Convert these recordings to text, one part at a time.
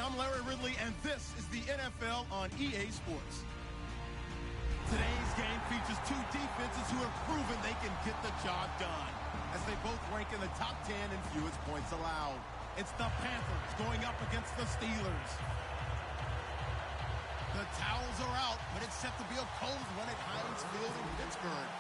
I'm Larry Ridley, and this is the NFL on EA Sports. Today's game features two defenses who have proven they can get the job done, as they both rank in the top 10 in fewest points allowed. It's the Panthers going up against the Steelers. The towels are out, but it's set to be a cold one at Heinz Field in Pittsburgh.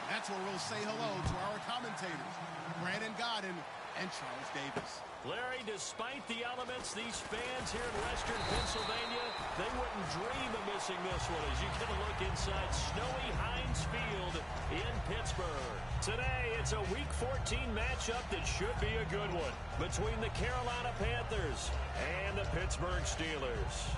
That's where we'll say hello to our commentators, Brandon Godden and Charles Davis. Larry, despite the elements, these fans here in Western Pennsylvania, they wouldn't dream of missing this one as you get a look inside snowy Heinz Field in Pittsburgh. Today, it's a Week 14 matchup that should be a good one between the Carolina Panthers and the Pittsburgh Steelers.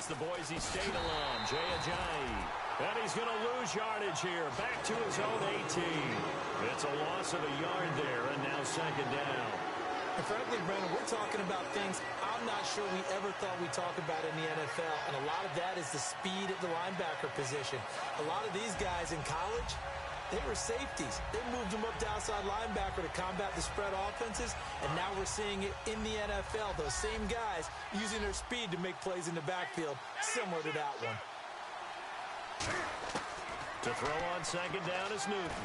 The Boise State alum, Jay Ajayi. And he's going to lose yardage here. Back to his own 18. It's a loss of a yard there, and now second down. And frankly, Brandon, we're talking about things I'm not sure we ever thought we'd talk about in the NFL. And a lot of that is the speed at the linebacker position. A lot of these guys in college, they were safeties. They moved them up to outside linebacker to combat the spread offenses, and now we're seeing it in the NFL. Those same guys using their speed to make plays in the backfield, similar to that one. To throw on second down is Newton.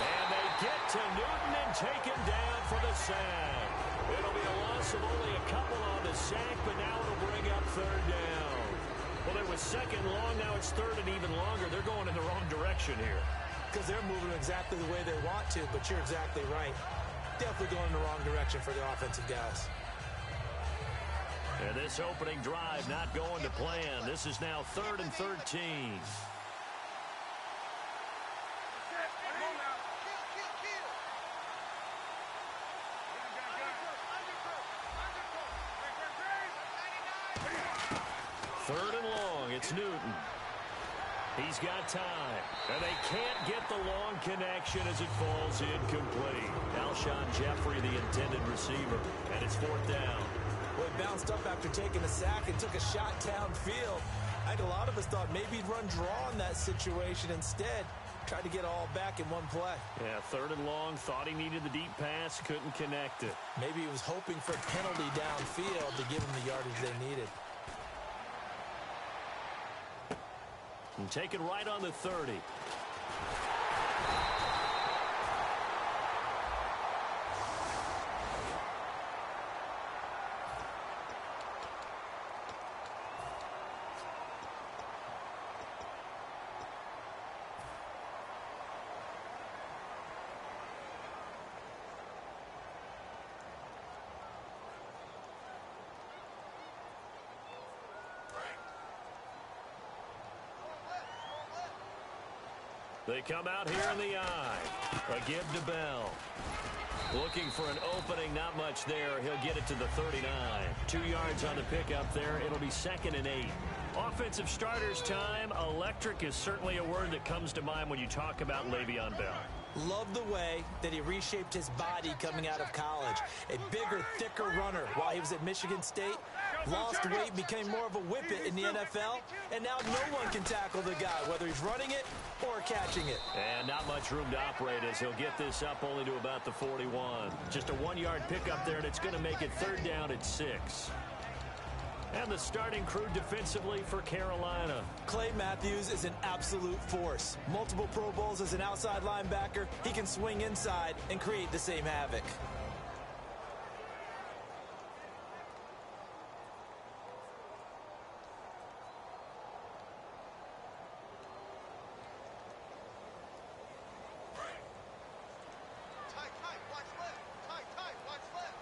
And they get to Newton and take him down for the sack. It'll be a loss of only a couple on the sack, but now it'll bring up third down. Well, it was second long, now it's third and even longer. They're going in the wrong direction here. Because they're moving exactly the way they want to, but you're exactly right. Definitely going in the wrong direction for the offensive guys. And this opening drive not going to plan. This is now 3rd and 13. Third and long, it's Newton. He's got time, and they can't get the long connection as it falls incomplete. Alshon Jeffrey, the intended receiver, and it's fourth down. Well, he bounced up after taking a sack and took a shot downfield. I think a lot of us thought maybe he'd run draw in that situation. Instead, tried to get it all back in one play. Yeah, third and long, thought he needed the deep pass, couldn't connect it. Maybe he was hoping for a penalty downfield to give him the yardage they needed. And taken right on the 30. They come out here in the eye. A give to Bell. Looking for an opening, not much there. He'll get it to the 39. 2 yards on the pickup there. It'll be 2nd and 8. Offensive starters time. Electric is certainly a word that comes to mind when you talk about Le'Veon Bell. Love the way that he reshaped his body coming out of college. A bigger, thicker runner while he was at Michigan State. Lost weight, became more of a whippet in the NFL, and now no one can tackle the guy, whether he's running it or catching it. And not much room to operate as he'll get this up only to about the 41. Just a 1-yard pickup there, and it's going to make it third down at 6. And the starting crew defensively for Carolina. Clay Matthews is an absolute force. Multiple Pro Bowls as an outside linebacker. He can swing inside and create the same havoc.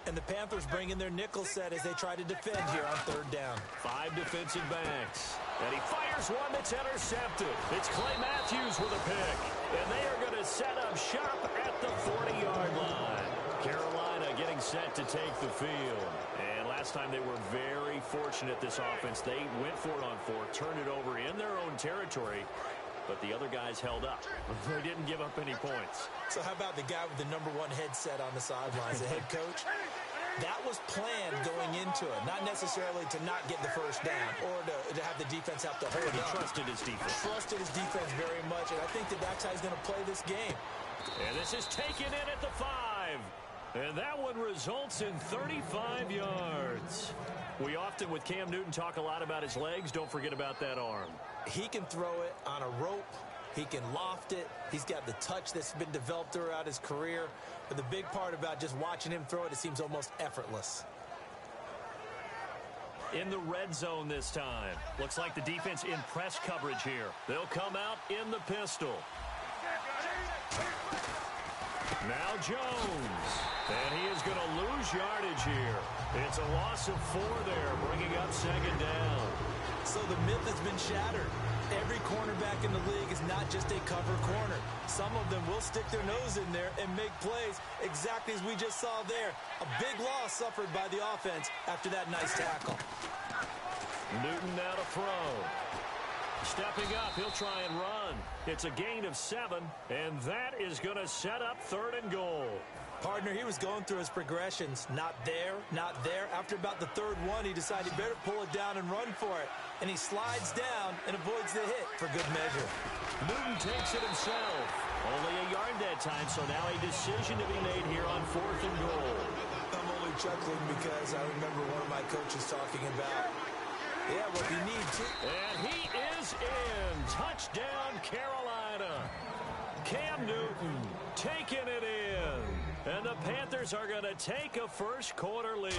And the Panthers bring in their nickel set as they try to defend here on third down. 5 defensive backs. And he fires one that's intercepted. It's Clay Matthews with a pick. And they are going to set up shop at the 40-yard line. Carolina getting set to take the field. And last time they were very fortunate, this offense. They went for it on 4, turned it over in their own territory. But the other guys held up. They didn't give up any points. So how about the guy with the #1 headset on the sidelines, the head coach? That was planned going into it, not necessarily to not get the first down or to have the defense have to hold it. He trusted his defense. Trusted his defense very much, and I think that's how he's going to play this game. And this is taken in at the 5. And that one results in 35 yards. We often, with Cam Newton, talk a lot about his legs. Don't forget about that arm. He can throw it on a rope. He can loft it. He's got the touch that's been developed throughout his career. But the big part about just watching him throw it, it seems almost effortless. In the red zone this time. Looks like the defense in press coverage here. They'll come out in the pistol. Now Jones. And he is going to lose yardage here. It's a loss of 4 there, bringing up second down. So the myth has been shattered. Every cornerback in the league is not just a cover corner. Some of them will stick their nose in there and make plays exactly as we just saw there. A big loss suffered by the offense after that nice tackle. Newton now to throw. Stepping up, he'll try and run. It's a gain of 7, and that is going to set up 3rd and goal. Partner, he was going through his progressions. Not there, not there. After about the 3rd one, he decided he better pull it down and run for it. And he slides down and avoids the hit for good measure. Newton takes it himself. Only a yard that time, so now a decision to be made here on 4th and goal. I'm only chuckling because I remember one of my coaches talking about, yeah, what you need to. And he is in. Touchdown, Carolina. Cam Newton taking it in. And the Panthers are going to take a first quarter lead.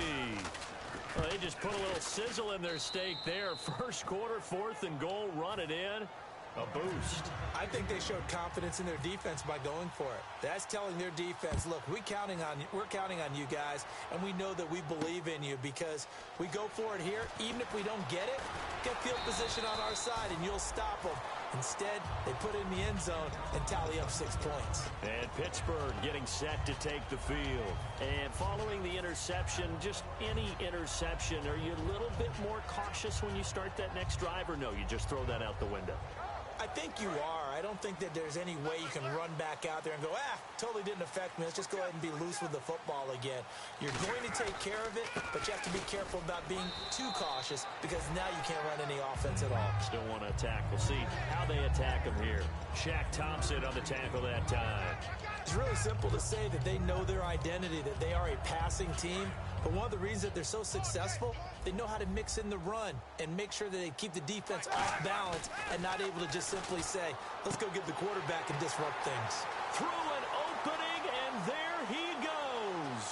Well, they just put a little sizzle in their steak there. First quarter, 4th and goal, run it in. A boost. I think they showed confidence in their defense by going for it. That's telling their defense, look, we're counting on you guys, and we know that we believe in you because we go for it here. Even if we don't get it, get field position on our side, and you'll stop them. Instead, they put it in the end zone and tally up 6 points. And Pittsburgh getting set to take the field. And following the interception, just any interception, are you a little bit more cautious when you start that next drive, or no, you just throw that out the window? I think you are. I don't think that there's any way you can run back out there and go, totally didn't affect me. Let's just go ahead and be loose with the football again. You're going to take care of it, but you have to be careful about being too cautious because now you can't run any offense at all. Still want to attack. We'll see how they attack him here. Shaq Thompson on the tackle that time. It's really simple to say that they know their identity, that they are a passing team. But one of the reasons that they're so successful, they know how to mix in the run and make sure that they keep the defense off balance and not able to just simply say, let's go get the quarterback and disrupt things. Through an opening, and there he goes.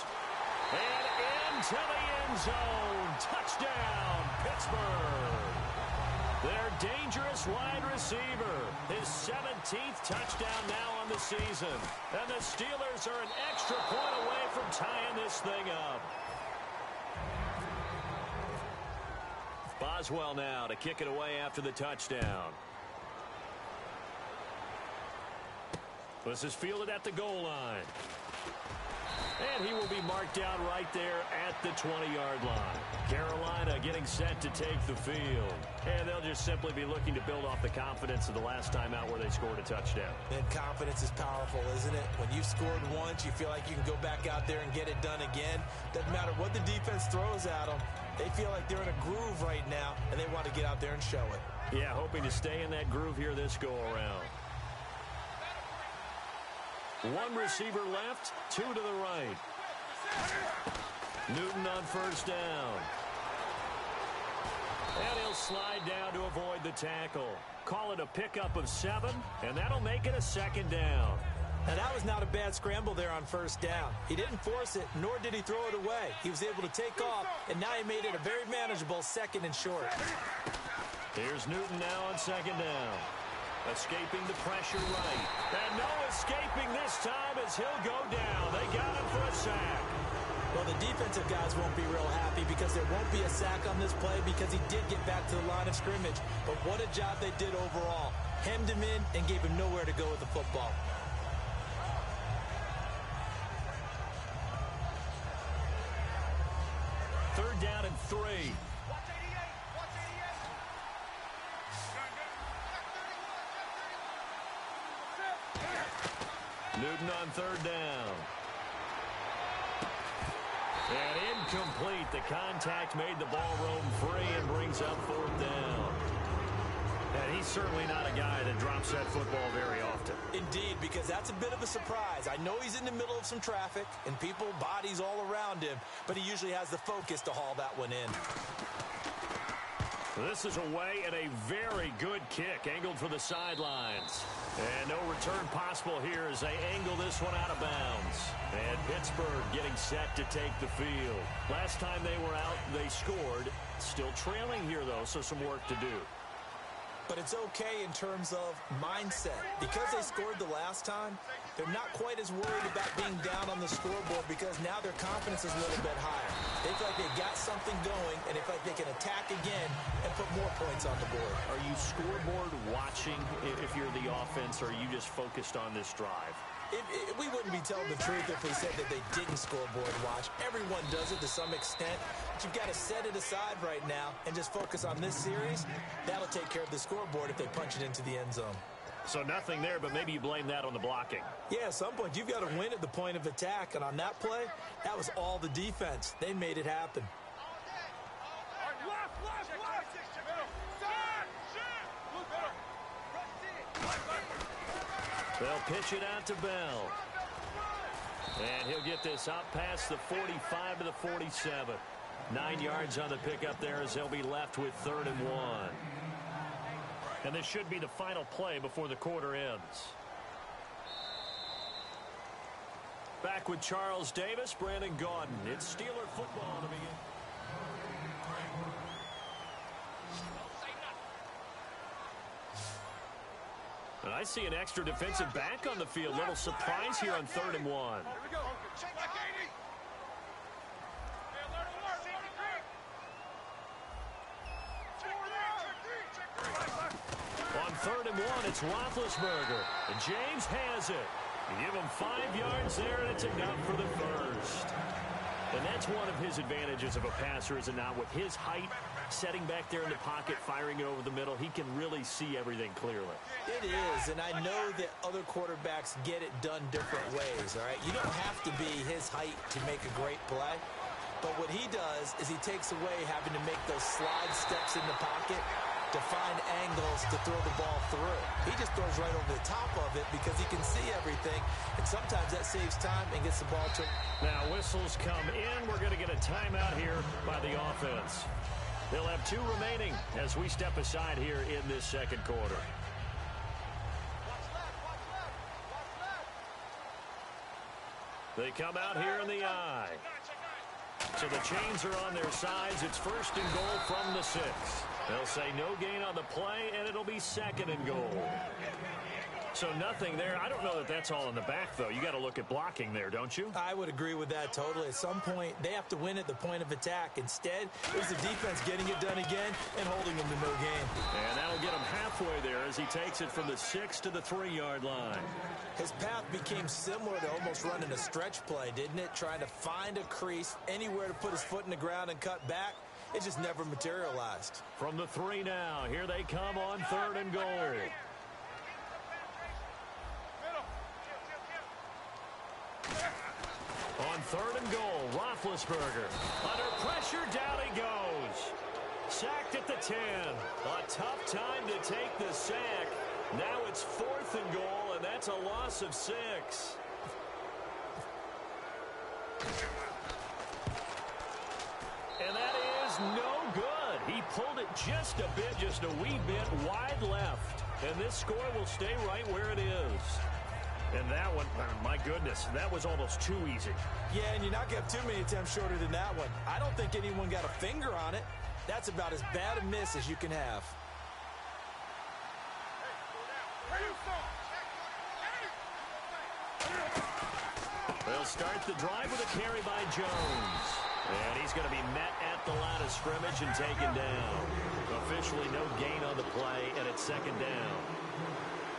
And into the end zone. Touchdown, Pittsburgh. Their dangerous wide receiver. His 17th touchdown now on the season. And the Steelers are an extra point away from tying this thing up. Boswell now to kick it away after the touchdown. This is fielded at the goal line. And he will be marked down right there at the 20-yard line. Carolina getting set to take the field. And they'll just simply be looking to build off the confidence of the last time out where they scored a touchdown. And confidence is powerful, isn't it? When you've scored once, you feel like you can go back out there and get it done again. Doesn't matter what the defense throws at them. They feel like they're in a groove right now, and they want to get out there and show it. Yeah, hoping to stay in that groove here this go-around. One receiver left, 2 to the right. Newton on first down. And he'll slide down to avoid the tackle. Call it a pickup of 7, and that'll make it a second down. Now, that was not a bad scramble there on first down. He didn't force it, nor did he throw it away. He was able to take off, and now he made it a very manageable 2nd and short. Here's Newton now on second down. Escaping the pressure right. And no escaping this time as he'll go down. They got him for a sack. Well, the defensive guys won't be real happy because there won't be a sack on this play because he did get back to the line of scrimmage. But what a job they did overall. Hemmed him in and gave him nowhere to go with the football. Third down and 3. Newton on third down. And incomplete. The contact made the ball roam free and brings up fourth down. And he's certainly not a guy that drops that football very often. Indeed, because that's a bit of a surprise. I know he's in the middle of some traffic and people, bodies all around him, but he usually has the focus to haul that one in. This is away and a very good kick, angled for the sidelines. And no return possible here as they angle this one out of bounds. And Pittsburgh getting set to take the field. Last time they were out, they scored. Still trailing here, though, so some work to do. But it's okay in terms of mindset. Because they scored the last time, they're not quite as worried about being down on the scoreboard because now their confidence is a little bit higher. They feel like they've got something going, and they feel like they can attack again and put more points on the board. Are you scoreboard watching if you're the offense, or are you just focused on this drive? We wouldn't be telling the truth if we said that they didn't scoreboard watch. Everyone does it to some extent. But you've got to set it aside right now and just focus on this series. That'll take care of the scoreboard if they punch it into the end zone. So nothing there, but maybe you blame that on the blocking. Yeah, at some point you've got to win at the point of attack. And on that play, that was all the defense. They made it happen. They'll pitch it out to Bell. And he'll get this out past the 45 to the 47. 9 yards on the pickup there as they'll be left with 3rd and 1. And this should be the final play before the quarter ends. Back with Charles Davis, Brandon Gaudin. It's Steeler football to begin. And I see an extra defensive back on the field. Little surprise here on 3rd and 1. Here we go. Check back 80. On 3rd and 1, it's Roethlisberger. And James has it. You give him 5 yards there, and it's enough for the first. And that's one of his advantages of a passer, is it not? With his height, setting back there in the pocket, firing it over the middle, he can really see everything clearly. It is, and I know that other quarterbacks get it done different ways, all right? You don't have to be his height to make a great play. But what he does is he takes away having to make those slide steps in the pocket to find angles to throw the ball through. He just throws right over the top of it because he can see everything, and sometimes that saves time and gets the ball to him. Now whistles come in. We're going to get a timeout here by the offense. They'll have 2 remaining as we step aside here in this second quarter. They come out here in the I. So the chains are on their sides. It's 1st and goal from the 6. They'll say no gain on the play, and it'll be 2nd and goal. So nothing there. I don't know that that's all in the back, though. You got to look at blocking there, don't you? I would agree with that totally. At some point, they have to win at the point of attack. Instead, it was the defense getting it done again and holding them to no gain. And that'll get him halfway there as he takes it from the 6 to the 3-yard line. His path became similar to almost running a stretch play, didn't it? Trying to find a crease, anywhere to put his foot in the ground and cut back. It just never materialized. From the 3 now, here they come on 3rd and goal. On 3rd and goal, Roethlisberger. Under pressure, down he goes. Sacked at the 10. A tough time to take the sack. Now it's 4th and goal, and that's a loss of 6. And that is no good. He pulled it just a bit, just a wee bit wide left. And this score will stay right where it is. And that one, my goodness, that was almost too easy. Yeah, and you're not going to have too many attempts shorter than that one. I don't think anyone got a finger on it. That's about as bad a miss as you can have. They'll start the drive with a carry by Jones. And he's going to be met at the line of scrimmage and taken down. Officially no gain on the play, and it's 2nd down.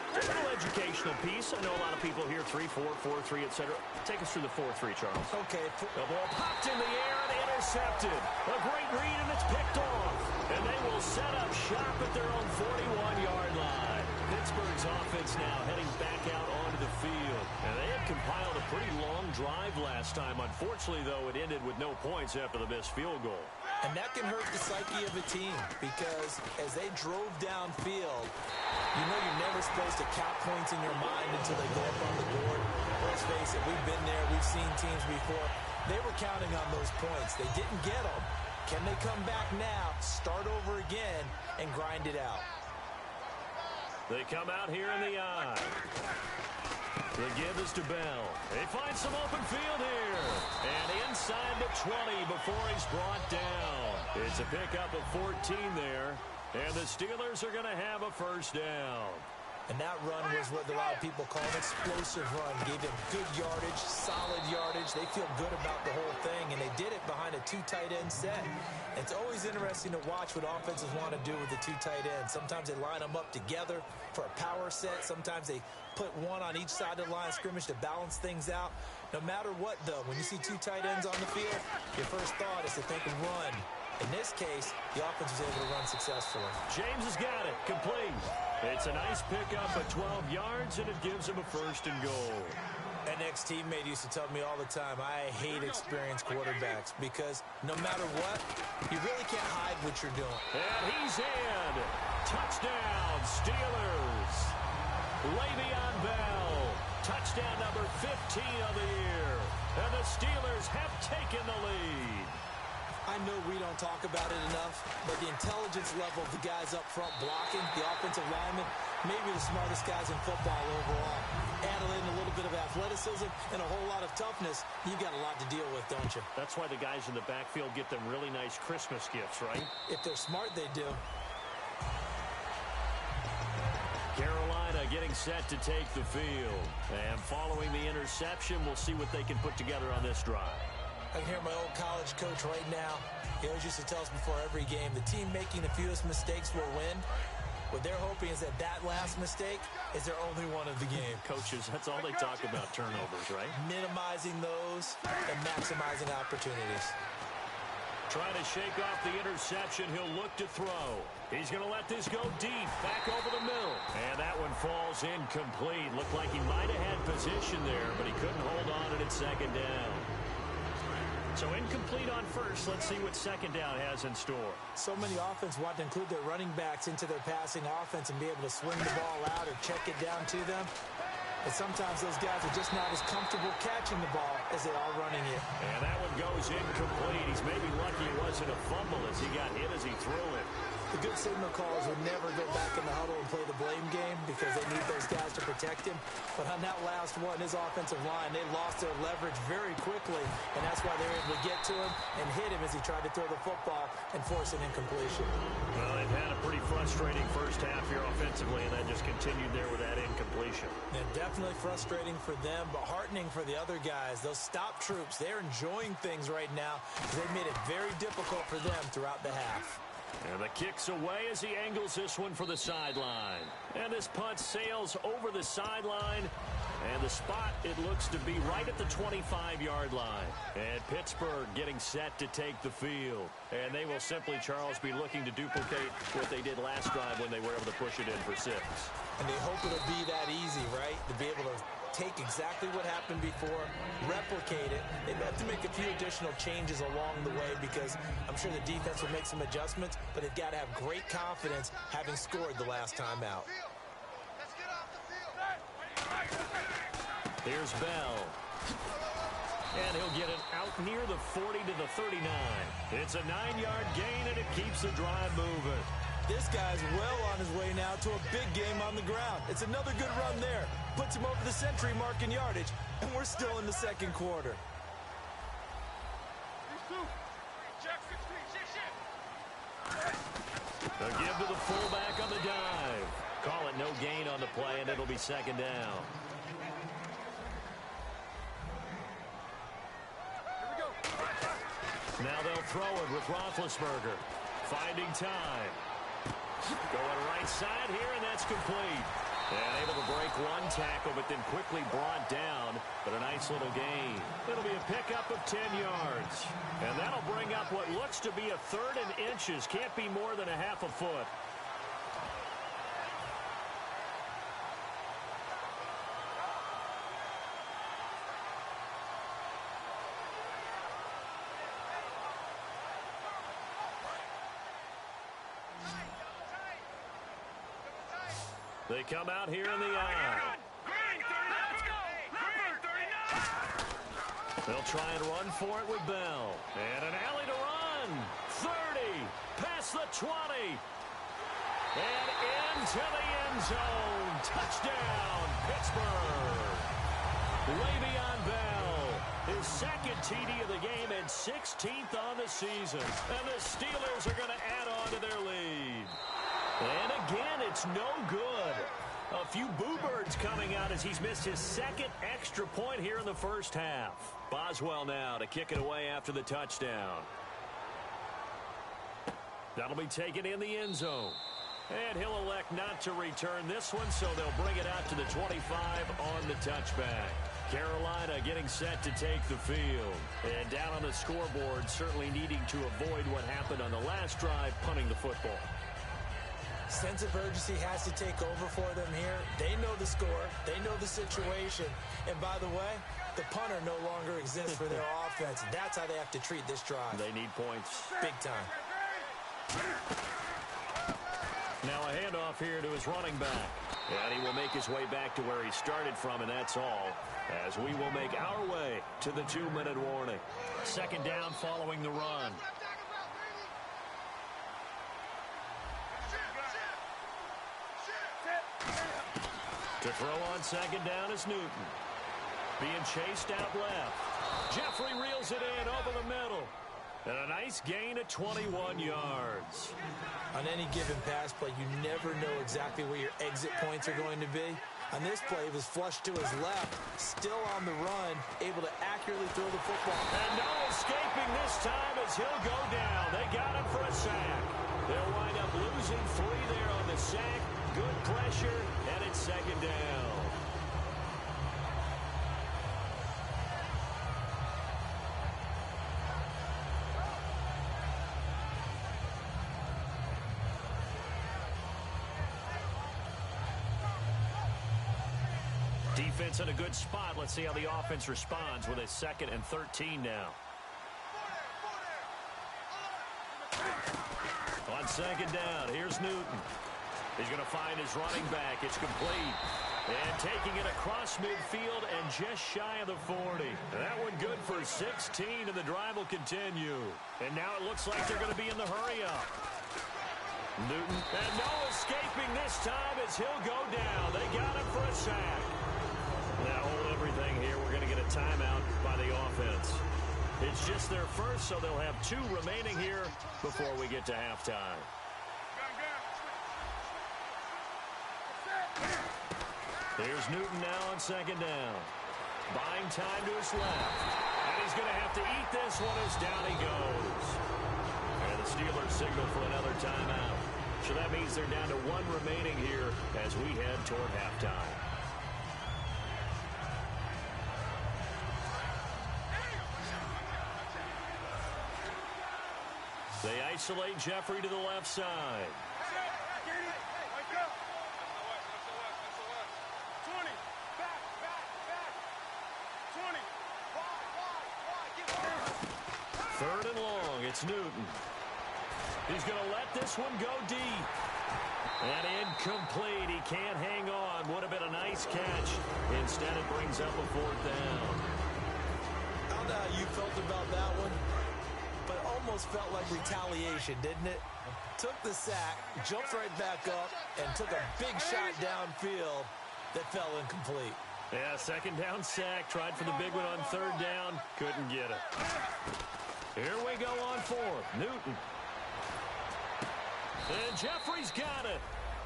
A little educational piece. I know a lot of people here, 3-4, 4-3, etc. Take us through the 4-3, Charles. Okay. The ball popped in the air and intercepted. A great read, and it's picked off. And they will set up shop at their own 41-yard line. Pittsburgh's offense now heading back out onto the field. And they have compiled a pretty long drive last time. Unfortunately, though, it ended with no points after the missed field goal. And that can hurt the psyche of a team because as they drove downfield, you know you're never supposed to count points in your mind until they go up on the board. Let's face it, we've been there. We've seen teams before. They were counting on those points. They didn't get them. Can they come back now, start over again, and grind it out? They come out here in the eye. The give is to Bell. They find some open field here. And inside the 20 before he's brought down. It's a pickup of 14 there. And the Steelers are going to have a first down. And that run was what a lot of people call an explosive run. Gave them good yardage, solid yardage. They feel good about the whole thing, and they did it behind a two tight end set. It's always interesting to watch what offenses want to do with the two tight ends. Sometimes they line them up together for a power set. Sometimes they put one on each side of the line of scrimmage to balance things out. No matter what, though, when you see two tight ends on the field, your first thought is to think of run. In this case, the offense was able to run successfully. James has got it. Complete. It's a nice pickup of 12 yards, and it gives him a first and goal. An ex-teammate used to tell me all the time, I hate experienced quarterbacks because no matter what, you really can't hide what you're doing. And he's in. Touchdown, Steelers. Le'Veon Bell. Touchdown number 15 of the year. And the Steelers have taken the lead. I know we don't talk about it enough, but the intelligence level of the guys up front blocking, the offensive linemen, maybe the smartest guys in football overall. Add in a little bit of athleticism and a whole lot of toughness, you've got a lot to deal with, don't you? That's why the guys in the backfield get them really nice Christmas gifts, right? If they're smart, they do. Carolina getting set to take the field. And following the interception, we'll see what they can put together on this drive. I can hear my old college coach right now. He always used to tell us before every game, the team making the fewest mistakes will win. What they're hoping is that last mistake is their only one of the game. Coaches, that's all they talk about, turnovers, right? Minimizing those and maximizing opportunities. Trying to shake off the interception. He'll look to throw. He's going to let this go deep, back over the middle. And that one falls incomplete. Looked like he might have had position there, but he couldn't hold on and it's second down. So incomplete on first. Let's see what second down has in store. So many offense want to include their running backs into their passing offense and be able to swing the ball out or check it down to them. But sometimes those guys are just not as comfortable catching the ball as they are running it. And that one goes incomplete. He's maybe lucky it wasn't a fumble as he got hit as he threw it. The good signal callers would never go back in the huddle and play the blame game because they need those guys to protect him. But on that last one, his offensive line, they lost their leverage very quickly, and that's why they were able to get to him and hit him as he tried to throw the football and force an incompletion. Well, they've had a pretty frustrating first half here offensively, and that just continued there with that incompletion. Yeah, definitely frustrating for them, but heartening for the other guys. Those stop troops, they're enjoying things right now because they made it very difficult for them throughout the half. And the kick's away as he angles this one for the sideline. And this punt sails over the sideline. And the spot, it looks to be right at the 25-yard line. And Pittsburgh getting set to take the field. And they will simply, Charles, be looking to duplicate what they did last drive when they were able to push it in for 6. And they hope it'll be that easy, right? To be able to take exactly what happened before, replicate it. They have to make a few additional changes along the way because I'm sure the defense will make some adjustments, but they've got to have great confidence having scored the last time out. Here's Bell. And he'll get it out near the 40 to the 39. It's a 9-yard gain, and it keeps the drive moving. This guy's well on his way now to a big game on the ground. It's another good run there. Puts him over the century mark in yardage, and we're still in the second quarter. A give to the fullback on the dive. Call it no gain on the play, and it'll be second down. Now they'll throw it with Roethlisberger. Finding time. Going right side here, and that's complete. And able to break one tackle, but then quickly brought down. But a nice little gain. It'll be a pickup of 10 yards. And that'll bring up what looks to be a 3rd and inches. Can't be more than a half a foot. They come out here in the eye. They'll try and run for it with Bell. And an alley to run. 30. Past the 20. And into the end zone. Touchdown, Pittsburgh. Le'Veon Bell, his second TD of the game and 16th on the season. And the Steelers are going to add on to their lead. And again, it's no good. A few boo birds coming out as he's missed his second extra point here in the first half. Boswell now to kick it away after the touchdown. That'll be taken in the end zone. And he'll elect not to return this one, so they'll bring it out to the 25 on the touchback. Carolina getting set to take the field. And down on the scoreboard, certainly needing to avoid what happened on the last drive, punting the football. Sense of urgency has to take over for them here. They know the score. They know the situation. And by the way, the punter no longer exists for their offense. That's how they have to treat this drive. They need points. Big time. Now a handoff here to his running back. And he will make his way back to where he started from, and that's all, as we will make our way to the 2-minute warning. Second down following the run. To throw on second down is Newton. Being chased out left. Jeffrey reels it in over the middle. And a nice gain of 21 yards. On any given pass play, you never know exactly where your exit points are going to be. On this play, it was flushed to his left, still on the run, able to accurately throw the football. And no escaping this time as he'll go down. They got him for a sack. They'll wind up losing 3 there on the sack. Good pressure, and it's second down. Defense in a good spot. Let's see how the offense responds with a 2nd and 13 now. On second down, here's Newton. He's going to find his running back. It's complete. And taking it across midfield and just shy of the 40. That one good for 16, and the drive will continue. And now it looks like they're going to be in the hurry-up. Newton, and no escaping this time as he'll go down. They got him for a sack. Now hold everything here. We're going to get a timeout by the offense. It's just their first, so they'll have 2 remaining here before we get to halftime. Here's Newton now on second down. Buying time to his left. And he's going to have to eat this one as down he goes. And the Steelers signal for another timeout. So that means they're down to 1 remaining here as we head toward halftime. They isolate Jeffrey to the left side. Third and long, it's Newton. He's going to let this one go deep. And incomplete. He can't hang on. Would have been a nice catch. Instead, it brings up a 4th down. I don't know how you felt about that one, but almost felt like retaliation, didn't it? Took the sack, jumped right back up, and took a big shot downfield that fell incomplete. Yeah, second down sack. Tried for the big one on 3rd down. Couldn't get it. Here we go on 4th. Newton. And Jeffrey's got it.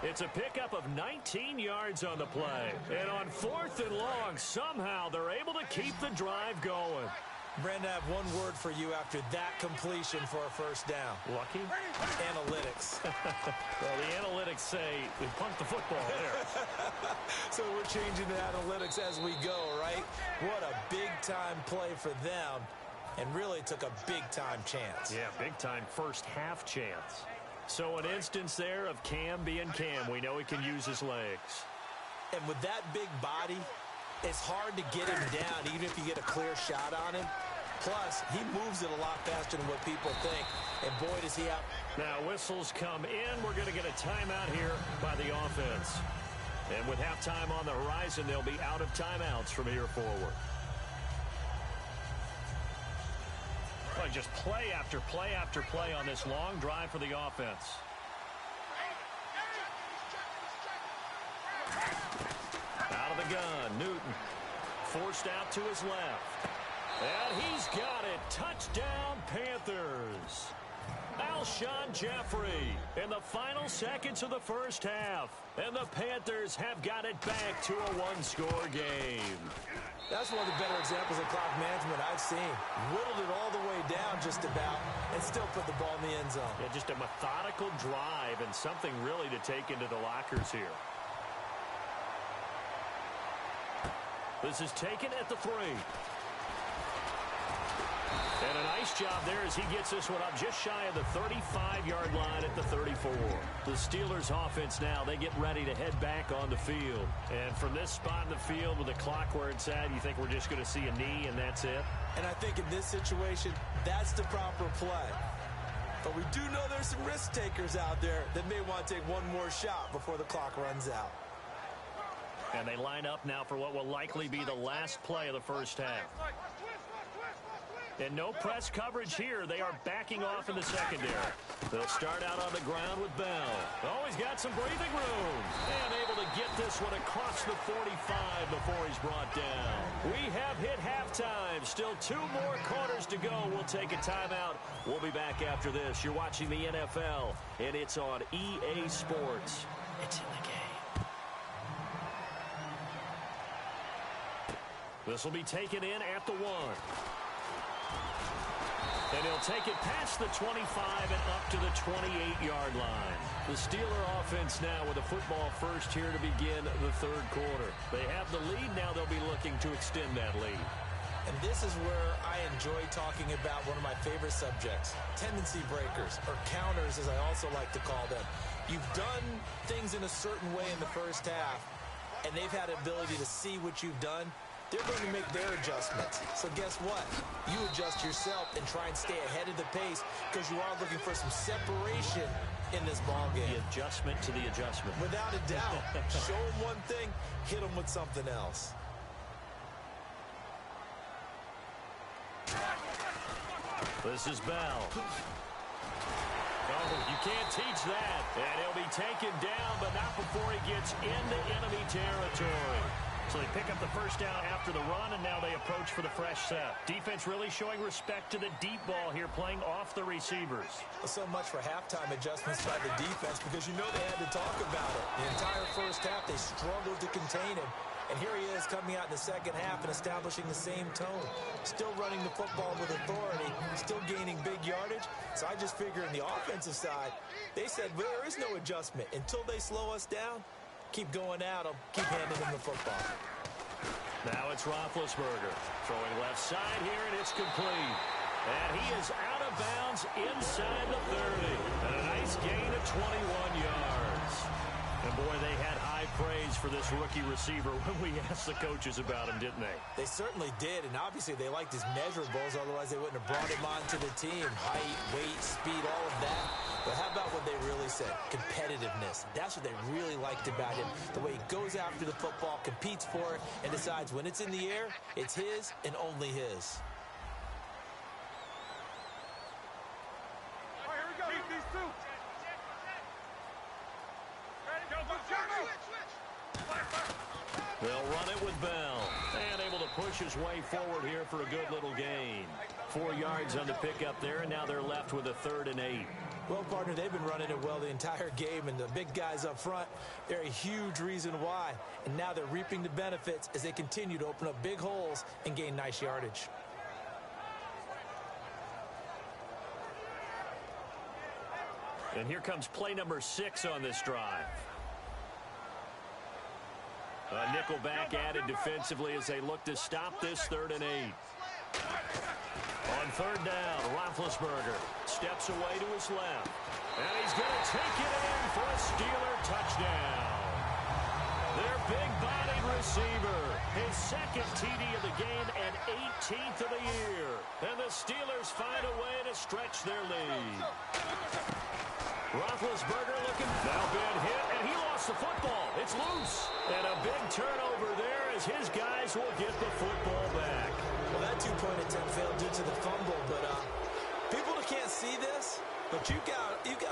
It's a pickup of 19 yards on the play. And on 4th and long, somehow they're able to keep the drive going. Brandon, I have one word for you after that completion for a first down. Lucky? Analytics. Well, the analytics say we punt the football there. So we're changing the analytics as we go, right? What a big-time play for them, and really took a big-time chance. Yeah, big-time first half chance. So an instance there of Cam being Cam. We know he can use his legs. And with that big body, it's hard to get him down, even if you get a clear shot on him. Plus, he moves it a lot faster than what people think. And boy, does he out. Now, whistles come in. We're going to get a timeout here by the offense. And with halftime on the horizon, they'll be out of timeouts from here forward. Well, just play after play after play on this long drive for the offense. Out of the gun, Newton. Forced out to his left. And he's got it. Touchdown, Panthers. Alshon Jeffrey in the final seconds of the first half. And the Panthers have got it back to a one-score game. That's one of the better examples of clock management I've seen. Whittled it all the way down just about and still put the ball in the end zone. Yeah, just a methodical drive and something really to take into the lockers here. This is taken at the 3. And a nice job there as he gets this one up just shy of the 35-yard line at the 34. The Steelers offense now, they get ready to head back on the field. And from this spot in the field with the clock where it's at, you think we're just going to see a knee and that's it? And I think in this situation, that's the proper play. But we do know there's some risk takers out there that may want to take one more shot before the clock runs out. And they line up now for what will likely be the last play of the first half. And no press coverage here. They are backing off in the secondary. They'll start out on the ground with Bell. Oh, he's got some breathing room. And able to get this one across the 45 before he's brought down. We have hit halftime. Still 2 more quarters to go. We'll take a timeout. We'll be back after this. You're watching the NFL, and it's on EA Sports. It's in the game. This will be taken in at the 1. And he'll take it past the 25 and up to the 28-yard line. The Steeler offense now with a football first here to begin the third quarter. They have the lead. Now they'll be looking to extend that lead. And this is where I enjoy talking about one of my favorite subjects, tendency breakers, or counters as I also like to call them. You've done things in a certain way in the first half, and they've had the ability to see what you've done. They're going to make their adjustments. So guess what? You adjust yourself and try and stay ahead of the pace because you are looking for some separation in this ball game. The adjustment to the adjustment. Without a doubt. Show them one thing, hit them with something else. This is Bell. Oh, you can't teach that. And he'll be taken down, but not before he gets into enemy territory. So they pick up the first down after the run, and now they approach for the fresh set. Defense really showing respect to the deep ball here, playing off the receivers. So much for halftime adjustments by the defense because you know they had to talk about it. The entire first half, they struggled to contain him. And here he is coming out in the second half and establishing the same tone. Still running the football with authority, still gaining big yardage. So I just figure in the offensive side, they said, well, there is no adjustment. Until they slow us down, keep going at them, keep handing them the football. Now it's Roethlisberger throwing left side here, and it's complete. And he is out of bounds inside the 30. And a nice gain of 21 yards. And, boy, they had high praise for this rookie receiver when we asked the coaches about him, didn't they? They certainly did, and obviously they liked his measurables, otherwise they wouldn't have brought him onto the team. Height, weight, speed, all of that. But how about what they really said? Competitiveness. That's what they really liked about him. The way he goes after the football, competes for it, and decides when it's in the air, it's his and only his. All right, here we go. Keep these two. They'll run it with Bell. And able to push his way forward here for a good little gain. 4 yards on the pickup there, and now they're left with a 3rd and 8. Well, partner, they've been running it well the entire game, and the big guys up front, they're a huge reason why. And now they're reaping the benefits as they continue to open up big holes and gain nice yardage. And here comes play number 6 on this drive. A nickel back added defensively as they look to stop this 3rd and 8. On 3rd down, Roethlisberger steps away to his left. And he's going to take it in for a Steeler touchdown. Their big-bodied receiver, his 2nd TD of the game and 18th of the year. And the Steelers find a way to stretch their lead. Roethlisberger looking, now been hit, and he lost lost the football. It's loose. And a big turnover there as his guys will get the football back. Well, that two-point attempt failed due to the fumble, but people that can't see this, but you got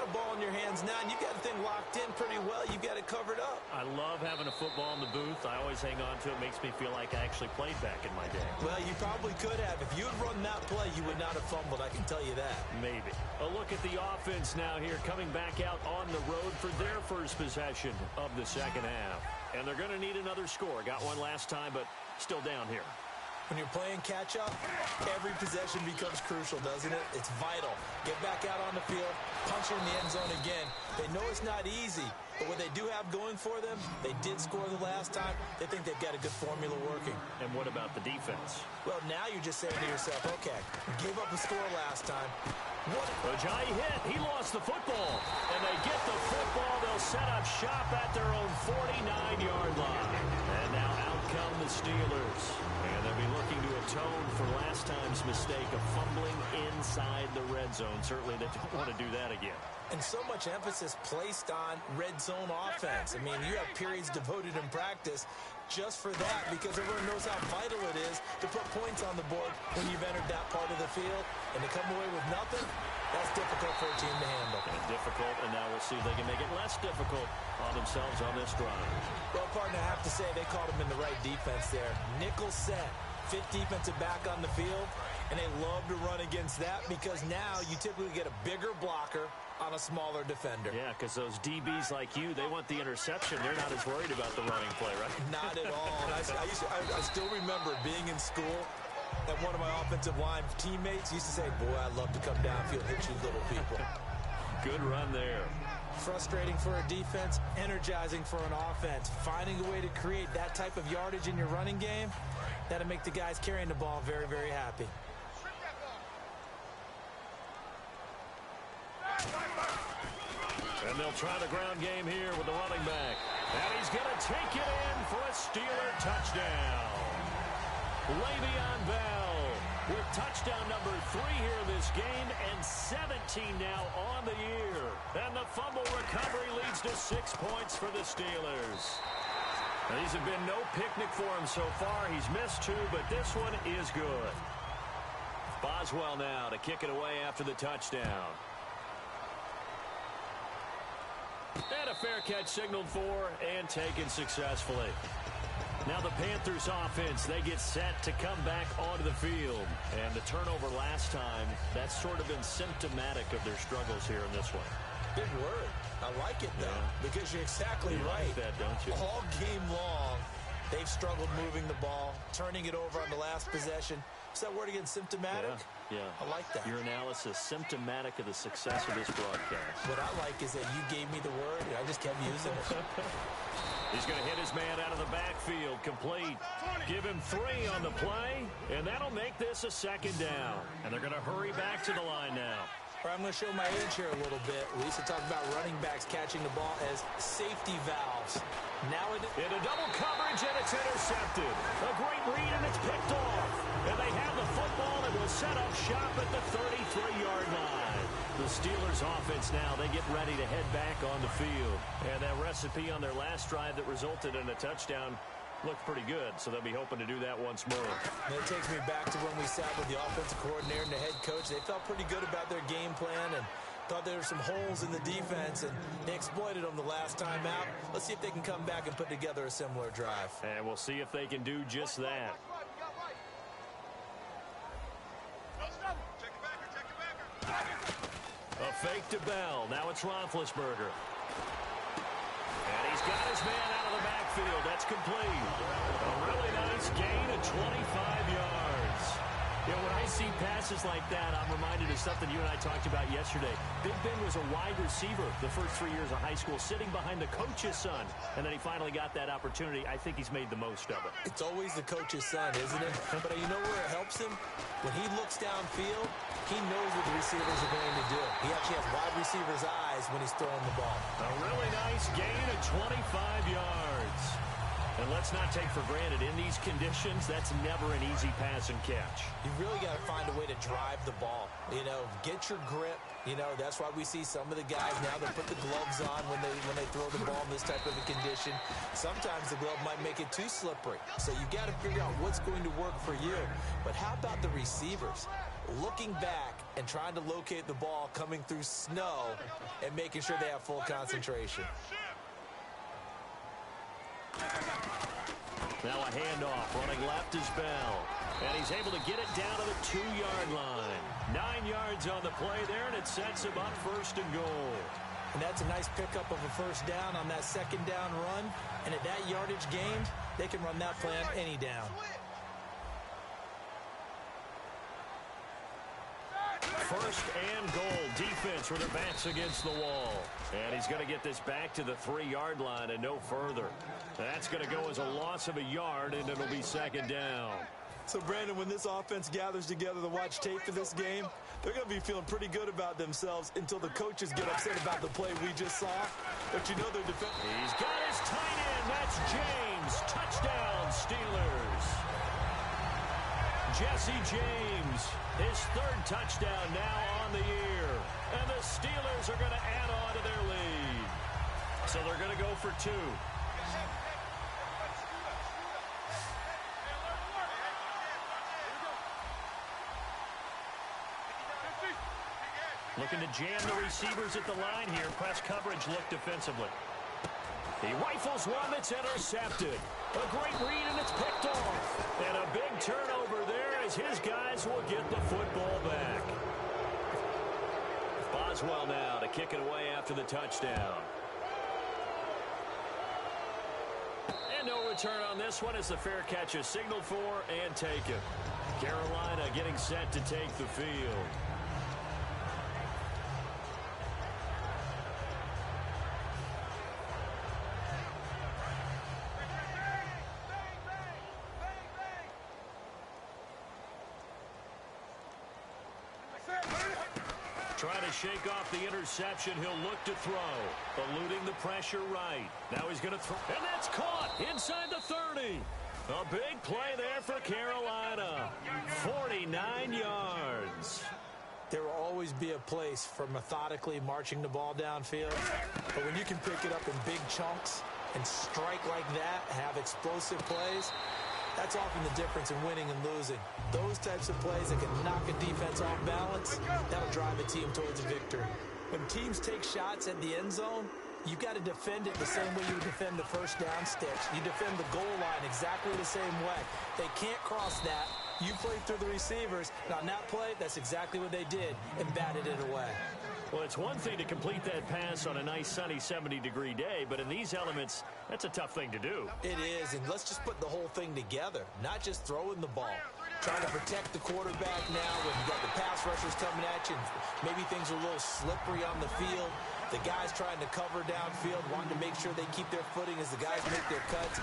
a ball in your hands now, and you got the thing locked in pretty well. You got it covered up. I love having a football in the booth. I always hang on to it. Makes me feel like I actually played back in my day. Well, you probably could have. If you had run that play, you would not have fumbled. I can tell you that. Maybe. A look at the offense now here, coming back out on the road for their first possession of the second half. And they're going to need another score. Got one last time, but still down here. When you're playing catch-up, every possession becomes crucial, doesn't it? It's vital. Get back out on the field, punch it in the end zone again. They know it's not easy, but what they do have going for them, they did score the last time. They think they've got a good formula working. And what about the defense? Well, now you're just saying to yourself, okay, gave up a score last time. Ajayi hit. He lost the football. And they get the football. They'll set up shop at their own 49-yard line. And now out come the Steelers. And they'll be looking to atone for last time's mistake of fumbling inside the red zone. Certainly they don't want to do that again. And so much emphasis placed on red zone offense. I mean, you have periods devoted in practice just for that, because everyone knows how vital it is to put points on the board when you've entered that part of the field. And to come away with nothing, that's difficult for a team to handle. And difficult, and now we'll see if they can make it less difficult on themselves on this drive. Well, partner, I have to say, they called him in the right defense there. Nickel set, fit defensive back on the field, and they love to run against that because now you typically get a bigger blocker on a smaller defender. Yeah, because those DBs like you, they want the interception. They're not as worried about the running play, right? Not at all. And I still remember being in school, and one of my offensive line teammates used to say, boy, I'd love to come downfield, hit you little people. Good run there. Frustrating for a defense, energizing for an offense. Finding a way to create that type of yardage in your running game, that'll make the guys carrying the ball very, very happy. And they'll try the ground game here with the running back. And he's going to take it in for a Steeler touchdown. Le'Veon Bell with touchdown number 3 here in this game, and 17 now on the year. And the fumble recovery leads to 6 points for the Steelers. And these have been no picnic for him so far. He's missed 2, but this one is good. Boswell now to kick it away after the touchdown. And a fair catch signaled for and taken successfully. Now the Panthers offense, they get set to come back onto the field. And the turnover last time, that's sort of been symptomatic of their struggles here in this one. Big word. I like it, though, because you're exactly right. Like that, don't you? All game long, they've struggled moving the ball, turning it over on the last possession. Is that word again, symptomatic? Yeah. I like that. Your analysis, symptomatic of the success of this broadcast. What I like is that you gave me the word, and I just kept using it. He's going to hit his man out of the backfield, complete. Give him 3 on the play, and that'll make this a second down. And they're going to hurry back to the line now. I'm going to show my age here a little bit. We used to talk about running backs catching the ball as safety valves. Now into double coverage, and it's intercepted. A great read, and it's picked off. And they have the football, and will set up shop at the 33-yard line. The Steelers offense now, they get ready to head back on the field. And that recipe on their last drive that resulted in a touchdown looked pretty good, so they'll be hoping to do that once more. And it takes me back to when we sat with the offensive coordinator and the head coach. They felt pretty good about their game plan and thought there were some holes in the defense, and they exploited them the last time out. Let's see if they can come back and put together a similar drive. And we'll see if they can do just that. A fake to Bell. Now it's Roethlisberger. And he's got his man out of the backfield. That's complete. A really nice gain of 25 yards. You know, when I see passes like that, I'm reminded of something you and I talked about yesterday. Big Ben was a wide receiver the first 3 years of high school, sitting behind the coach's son. And then he finally got that opportunity. I think he's made the most of it. It's always the coach's son, isn't it? But you know where it helps him? When he looks downfield, he knows what the receivers are going to do. He actually has wide receiver's eyes when he's throwing the ball. A really nice gain of 25 yards. And let's not take for granted, in these conditions, that's never an easy pass and catch. You really got to find a way to drive the ball. You know, get your grip. You know, that's why we see some of the guys now that put the gloves on when they throw the ball in this type of a condition. Sometimes the glove might make it too slippery. So you got to figure out what's going to work for you. But how about the receivers? Looking back and trying to locate the ball coming through snow and making sure they have full concentration. Now a handoff, running left is Bell. And he's able to get it down to the 2-yard line. 9 yards on the play there, and it sets him up 1st and goal. And that's a nice pickup of a 1st down on that 2nd down run. And at that yardage gained, they can run that play on any down. First and goal, defense with their backs against the wall. And he's going to get this back to the 3-yard line and no further. That's going to go as a loss of a yard, and it'll be 2nd down. So, Brandon, when this offense gathers together to watch tape for this game, they're going to be feeling pretty good about themselves until the coaches get upset about the play we just saw. But you know they're defending. He's got his tight end. That's James. Touchdown, Steelers. Jesse James, his 3rd touchdown now on the year. And the Steelers are going to add on to their lead. So they're going to go for 2. Looking to jam the receivers at the line here. Press coverage look defensively. He rifles one that's intercepted. A great read, and it's picked off. And a big turnover there as his guys will get the football back. Boswell now to kick it away after the touchdown. And no return on this one as the fair catch is signaled for and taken. Carolina getting set to take the field. Trying to shake off the interception. He'll look to throw. Eluding the pressure right. Now he's going to throw. And that's caught inside the 30. A big play there for Carolina. 49 yards. There will always be a place for methodically marching the ball downfield. But when you can pick it up in big chunks and strike like that, have explosive plays, that's often the difference in winning and losing. Those types of plays that can knock a defense off balance, that'll drive a team towards a victory. When teams take shots at the end zone, you've got to defend it the same way you would defend the 1st down stitch. You defend the goal line exactly the same way. They can't cross that. You play through the receivers. And on that play, that's exactly what they did and batted it away. Well, it's one thing to complete that pass on a nice sunny 70-degree day, but in these elements, that's a tough thing to do. It is, and let's just put the whole thing together, not just throwing the ball. Trying to protect the quarterback now when you got the pass rushers coming at you. Maybe things are a little slippery on the field. The guys trying to cover downfield, wanting to make sure they keep their footing as the guys make their cuts.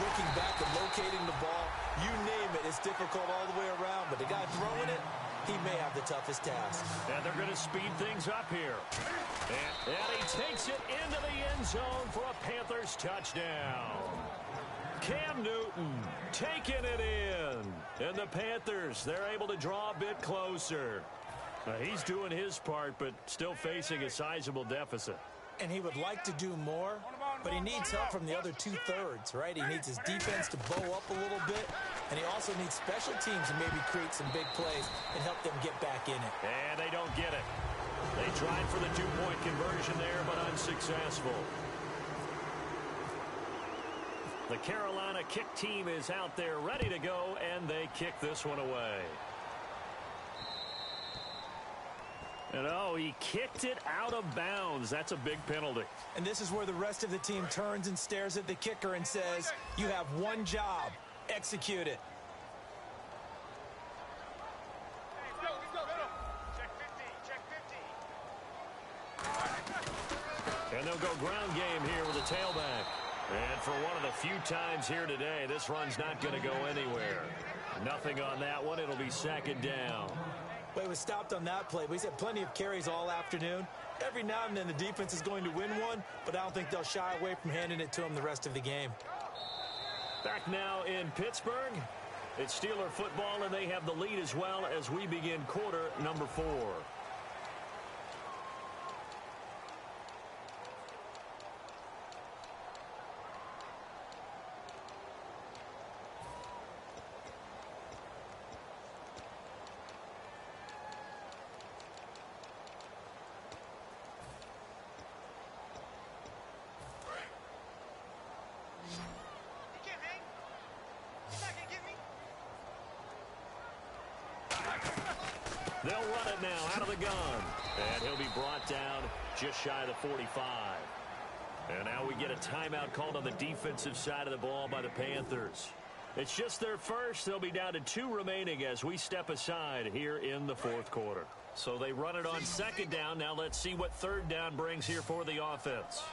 Looking back and locating the ball, you name it, it's difficult all the way around. But the guy throwing it, he may have the toughest task. And they're going to speed things up here. And he takes it into the end zone for a Panthers touchdown. Cam Newton taking it in. And the Panthers, they're able to draw a bit closer. He's doing his part, but still facing a sizable deficit. And he would like to do more, but he needs help from the other 2/3, right? He needs his defense to bow up a little bit, and he also needs special teams to maybe create some big plays and help them get back in it. And they don't get it. They tried for the 2-point conversion there, but unsuccessful. The Carolina kick team is out there ready to go, and they kick this one away. And oh, he kicked it out of bounds. That's a big penalty. And this is where the rest of the team turns and stares at the kicker and says, you have one job. Execute it. And they'll go ground game here with a tailback. And for one of the few times here today, this run's not going to go anywhere. Nothing on that one. It'll be 2nd down. Well, he was stopped on that play, but he's had plenty of carries all afternoon. Every now and then the defense is going to win one, but I don't think they'll shy away from handing it to him the rest of the game. Back now in Pittsburgh. It's Steeler football, and they have the lead as well as we begin quarter number 4. They'll run it now out of the gun. And he'll be brought down just shy of the 45. And now we get a timeout called on the defensive side of the ball by the Panthers. It's just their first. They'll be down to 2 remaining as we step aside here in the 4th quarter. So they run it on 2nd down. Now let's see what 3rd down brings here for the offense.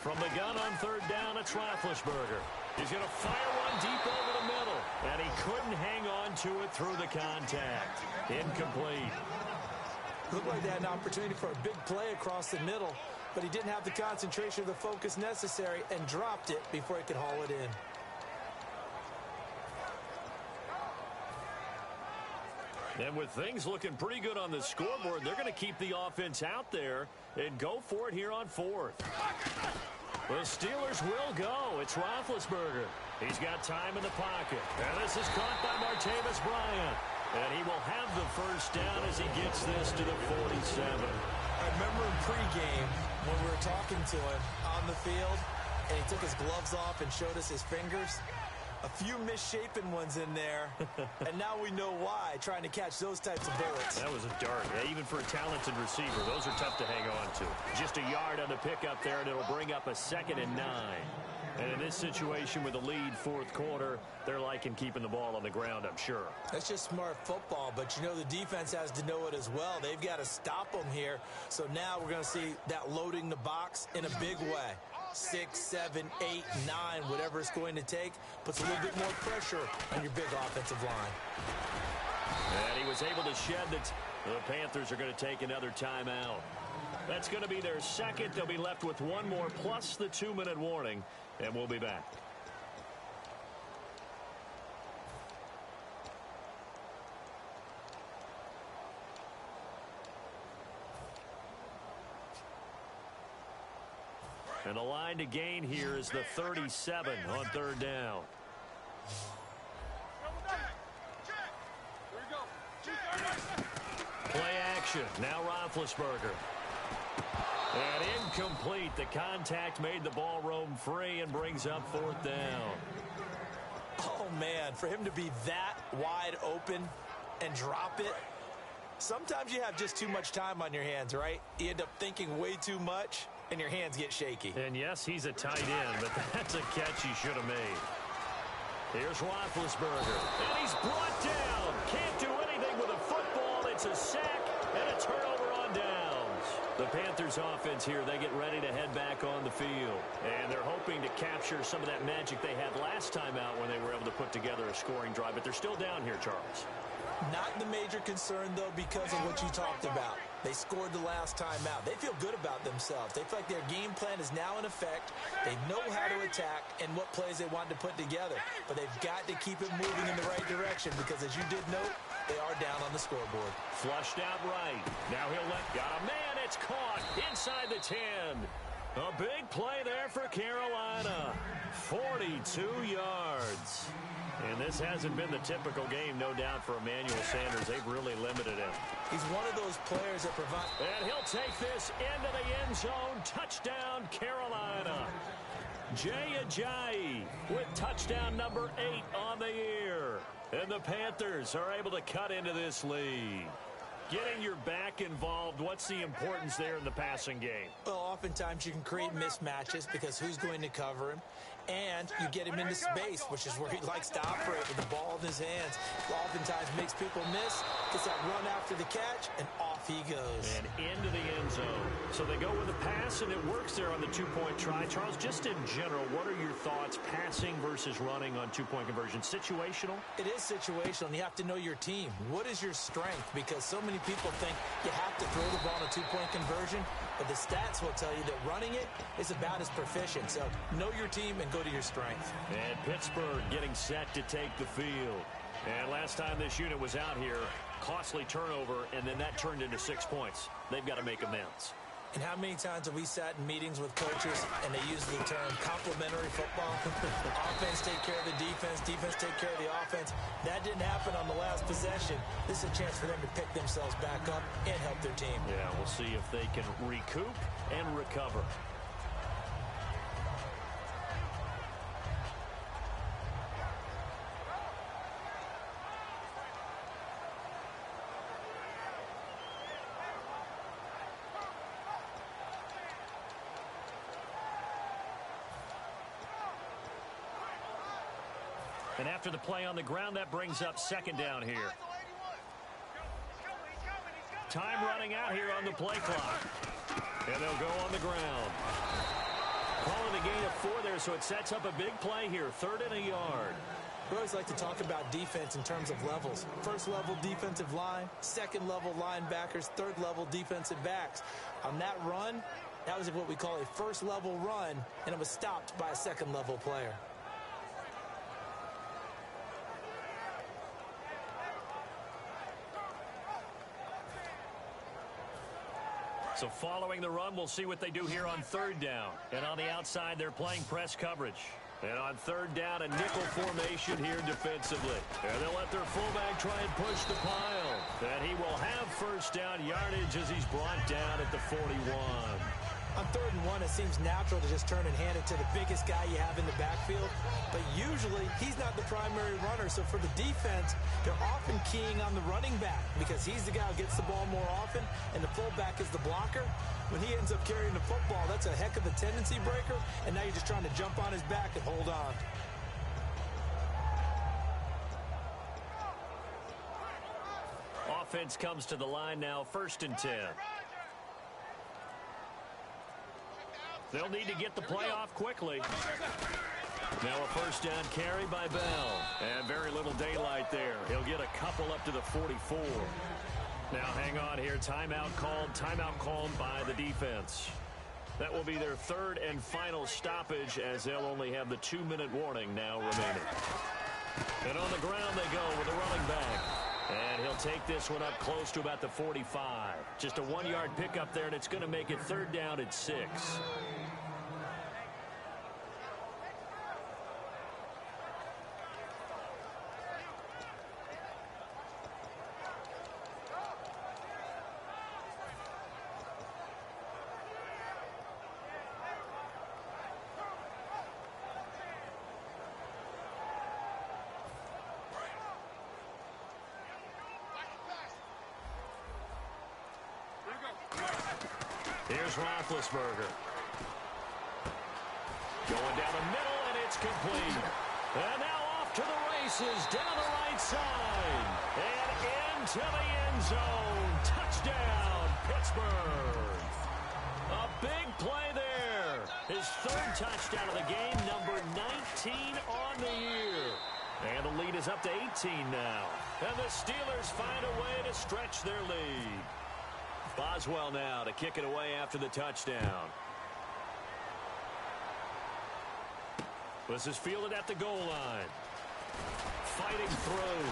From the gun on 3rd down, it's Roethlisberger. He's going to fire one deep over the middle. And he couldn't hang on to it through the contact. Incomplete. Looked like they had an opportunity for a big play across the middle, but he didn't have the concentration or the focus necessary and dropped it before he could haul it in. And with things looking pretty good on the scoreboard, they're going to keep the offense out there and go for it here on 4th. The Steelers will go. It's Roethlisberger. He's got time in the pocket. And this is caught by Martavis Bryant. And he will have the 1st down as he gets this to the 47. I remember in pregame when we were talking to him on the field, and he took his gloves off and showed us his fingers. A few misshapen ones in there, and now we know why, trying to catch those types of bullets. That was a dart. Yeah, even for a talented receiver, those are tough to hang on to. Just a yard on the pickup there, and it'll bring up a 2nd and 9. And in this situation with the lead 4th quarter, they're liking keeping the ball on the ground, I'm sure. That's just smart football, but you know the defense has to know it as well. They've got to stop them here. So now we're going to see that loading the box in a big way. 6, 7, 8, 9, whatever it's going to take, puts a little bit more pressure on your big offensive line. And he was able to shed that. The Panthers are going to take another timeout. That's going to be their 2nd. They'll be left with 1 more plus the 2-minute warning, and we'll be back. And the line to gain here is the 37 on 3rd down. Play action. Now Roethlisberger. And incomplete. The contact made the ball roam free and brings up 4th down. Oh, man, for him to be that wide open and drop it, sometimes you have just too much time on your hands, right? You end up thinking way too much, and your hands get shaky. And yes, he's a tight end, but that's a catch he should have made. Here's Roethlisberger, and he's brought down. Can't do anything with a football. It's a sack and a turnover on downs. The Panthers offense here, they get ready to head back on the field. And they're hoping to capture some of that magic they had last time out when they were able to put together a scoring drive. But they're still down here, Charles. Not the major concern, though, because of what you talked about. They scored the last time out. They feel good about themselves. They feel like their game plan is now in effect. They know how to attack and what plays they want to put together. But they've got to keep it moving in the right direction because, as you did note, they are down on the scoreboard. Flushed out right. Now he'll got a man. It's caught inside the 10. A big play there for Carolina. 42 yards. And this hasn't been the typical game, no doubt, for Emmanuel Sanders. They've really limited him. He's one of those players that provide. And he'll take this into the end zone. Touchdown, Carolina. Jay Ajayi with touchdown number 8 on the year. And the Panthers are able to cut into this lead. Getting your back involved, what's the importance there in the passing game? Well, oftentimes you can create mismatches because who's going to cover him? And you get him into space, which is where he likes to operate with the ball in his hands. Oftentimes makes people miss, gets that run after the catch, and off he goes. And into the end zone. So they go with a pass, and it works there on the two-point try. Charles, just in general, what are your thoughts, passing versus running on two-point conversion? Situational? It is situational, and you have to know your team. What is your strength? Because so many people think you have to throw the ball on a two-point conversion. but the stats will tell you that running it is about as proficient. So know your team and go to your strength. And Pittsburgh getting set to take the field. And last time this unit was out here, costly turnover, and then that turned into 6 points. They've got to make amends. And how many times have we sat in meetings with coaches and they use the term complementary football? Offense take care of the defense, defense take care of the offense. That didn't happen on the last possession. This is a chance for them to pick themselves back up and help their team. Yeah, we'll see if they can recoup and recover. And after the play on the ground, that brings up second down here. Time running out here on the play clock. And they'll go on the ground. Calling a gain of 4 there, so it sets up a big play here. 3rd and a yard. We always like to talk about defense in terms of levels. First level defensive line, second level linebackers, third level defensive backs. On that run, that was what we call a first level run, and it was stopped by a second level player. So following the run, we'll see what they do here on 3rd down. And on the outside, they're playing press coverage. And on 3rd down, a nickel formation here defensively. And they'll let their fullback try and push the pile. And he will have first down yardage as he's brought down at the 41. On 3rd and 1, it seems natural to just turn and hand it to the biggest guy you have in the backfield. But usually, he's not the primary runner. So for the defense, they're often keying on the running back because he's the guy who gets the ball more often, and the fullback is the blocker. When he ends up carrying the football, that's a heck of a tendency breaker, and now you're just trying to jump on his back and hold on. Offense comes to the line now, 1st and 10. They'll need to get the play off quickly. Now a first down carry by Bell. And very little daylight there. He'll get a couple up to the 44. Now hang on here. Timeout called by the defense. That will be their 3rd and final stoppage as they'll only have the 2-minute warning now remaining. And on the ground they go with a running back. And he'll take this one up close to about the 45. Just a 1-yard pickup there, and it's going to make it 3rd down at 6. Here's Roethlisberger. Going down the middle, and it's complete. And now off to the races, down the right side. And into the end zone. Touchdown, Pittsburgh. A big play there. His 3rd touchdown of the game, number 19 on the year. And the lead is up to 18 now. And the Steelers find a way to stretch their lead. Boswell now to kick it away after the touchdown. This is fielded at the goal line. Fighting through.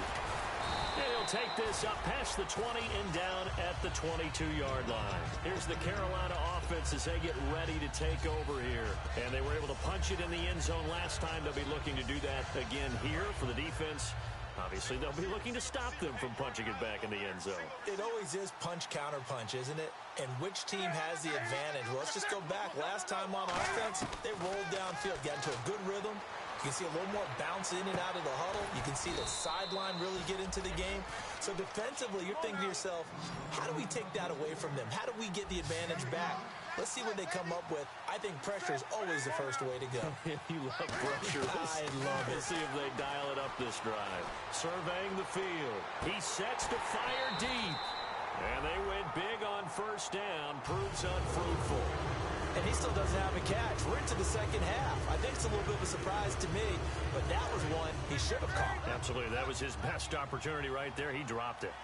And he'll take this up past the 20 and down at the 22-yard line. Here's the Carolina offense as they get ready to take over here. And they were able to punch it in the end zone last time. They'll be looking to do that again here for the defense. Obviously, they'll be looking to stop them from punching it back in the end zone. It always is punch-counter-punch, isn't it? And which team has the advantage? Well, let's just go back. Last time on offense, they rolled downfield, got into a good rhythm. You can see a little more bounce in and out of the huddle. You can see the sideline really get into the game. So defensively, you're thinking to yourself, how do we take that away from them? How do we get the advantage back? Let's see what they come up with. I think pressure is always the first way to go. You love pressure. I love it. We'll see if they dial it up this drive. Surveying the field. He sets to fire deep. And they went big on first down. Proves unfruitful. And he still doesn't have a catch. We're into the second half. I think it's a little bit of a surprise to me, but that was one he should have caught. Absolutely. That was his best opportunity right there. He dropped it.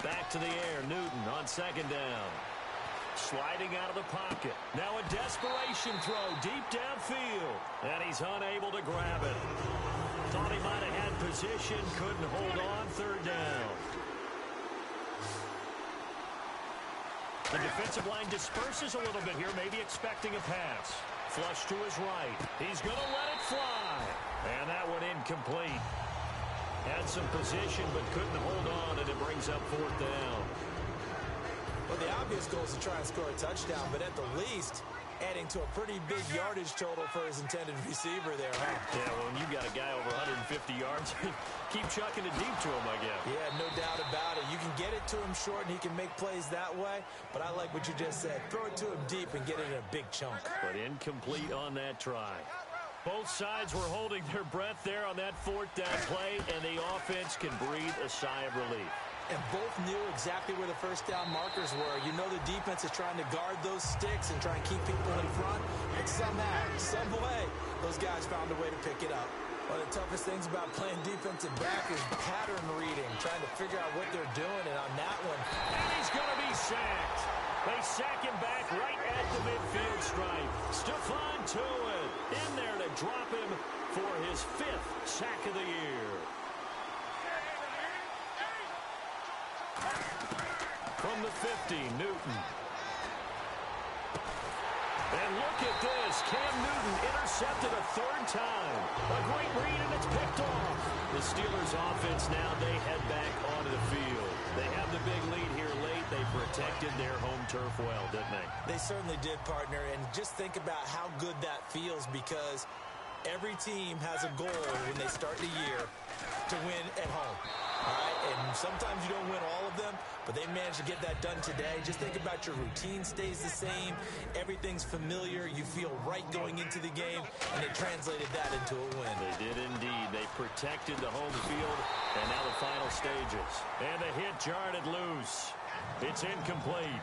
Back to the air. Newton on second down. Sliding out of the pocket. Now a desperation throw deep downfield. And he's unable to grab it. Thought he might have had position. Couldn't hold on. Third down. The defensive line disperses a little bit here, maybe expecting a pass. Flush to his right. He's going to let it fly. And that one incomplete. Had some position but couldn't hold on, and it brings up fourth down. Well, the obvious goal is to try and score a touchdown, but at the least, adding to a pretty big yardage total for his intended receiver there, huh? Yeah, well, when you got a guy over 150 yards, keep chucking it deep to him, I guess. Yeah, no doubt about it. You can get it to him short, and he can make plays that way, but I like what you just said. Throw it to him deep and get it in a big chunk. But incomplete on that try. Both sides were holding their breath there on that fourth down play, and the offense can breathe a sigh of relief. And both knew exactly where the first down markers were. You know the defense is trying to guard those sticks and try and keep people in front. And somehow, some way, those guys found a way to pick it up. One of the toughest things about playing defensive back is pattern reading, trying to figure out what they're doing. And on that one, and he's going to be sacked. They sack him back right at the midfield stripe. Stephon Tuitt in there to drop him for his 5th sack of the year. From the 50, Newton. And look at this. Cam Newton intercepted a 3rd time. A great read, and it's picked off. The Steelers' offense now, they head back onto the field. They have the big lead here late. They protected their home turf well, didn't they? They certainly did, partner. And just think about how good that feels, because every team has a goal when they start the year to win at home. All right? And sometimes you don't win all of them, but they managed to get that done today. Just think about your routine stays the same. Everything's familiar. You feel right going into the game, and they translated that into a win. They did indeed. They protected the home field, and now the final stages. And the hit jarred it loose. It's incomplete.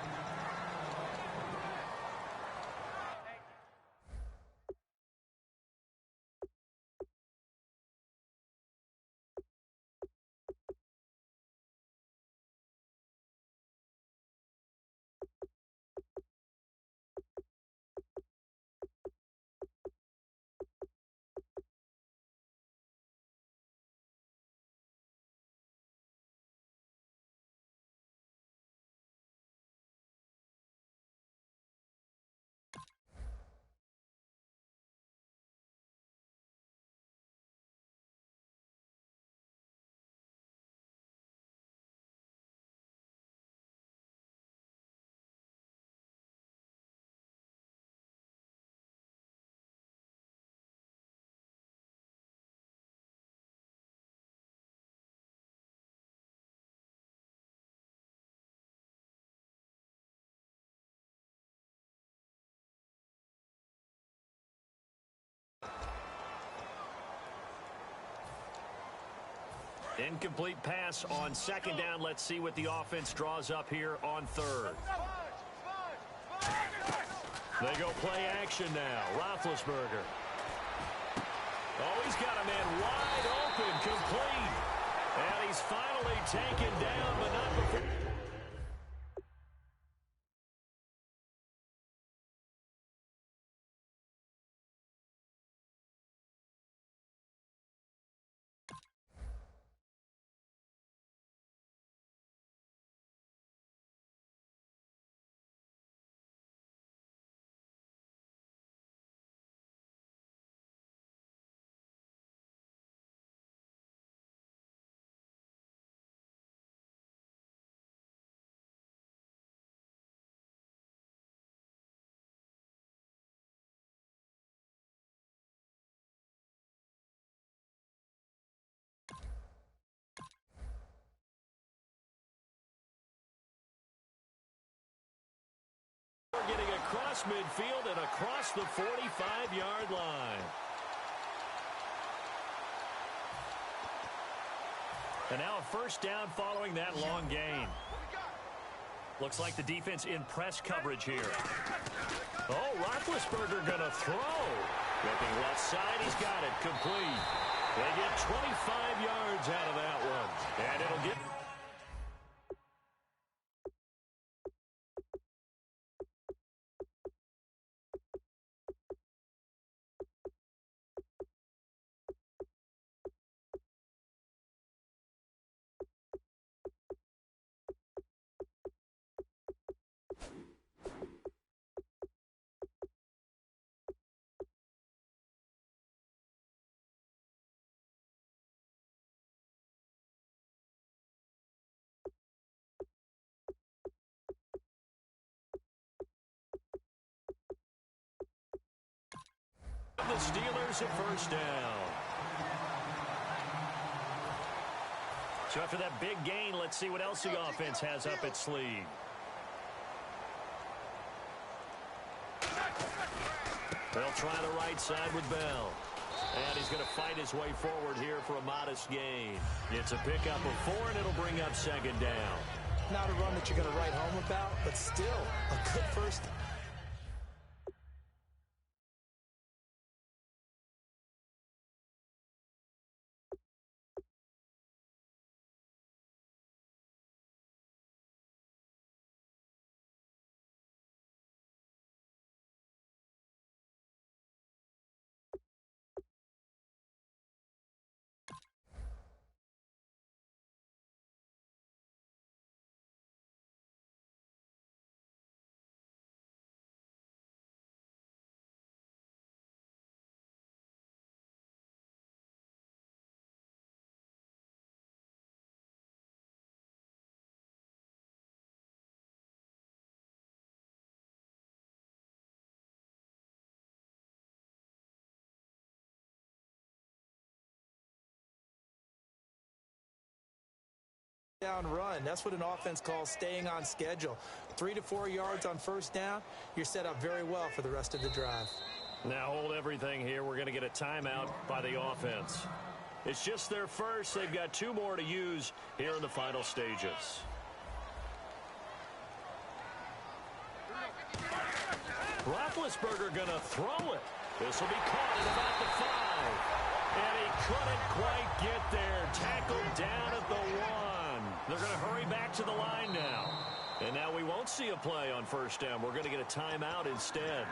Incomplete pass on second down. Let's see what the offense draws up here on 3rd. They go play action now. Roethlisberger. Oh, he's got a man wide open, complete. And he's finally taken down, but not before. Getting across midfield and across the 45-yard line. And now a first down following that long gain. Looks like the defense in press coverage here. Oh, Roethlisberger going to throw. Looking left side, he's got it complete. They get 25 yards out of that one. And it'll get... The Steelers at first down. So after that big gain, let's see what else the offense has up its sleeve. They'll try the right side with Bell. And he's going to fight his way forward here for a modest gain. It's a pickup of 4, and it'll bring up second down. Not a run that you're going to write home about, but still a good first. Down run. That's what an offense calls staying on schedule. 3 to 4 yards on first down. You're set up very well for the rest of the drive. Now hold everything here. We're going to get a timeout by the offense. It's just their first. They've got 2 more to use here in the final stages. Roethlisberger going to throw it. This will be caught at about the 5. And he couldn't quite get there. Tackled down at the 1. They're going to hurry back to the line now. And now we won't see a play on first down. We're going to get a timeout instead.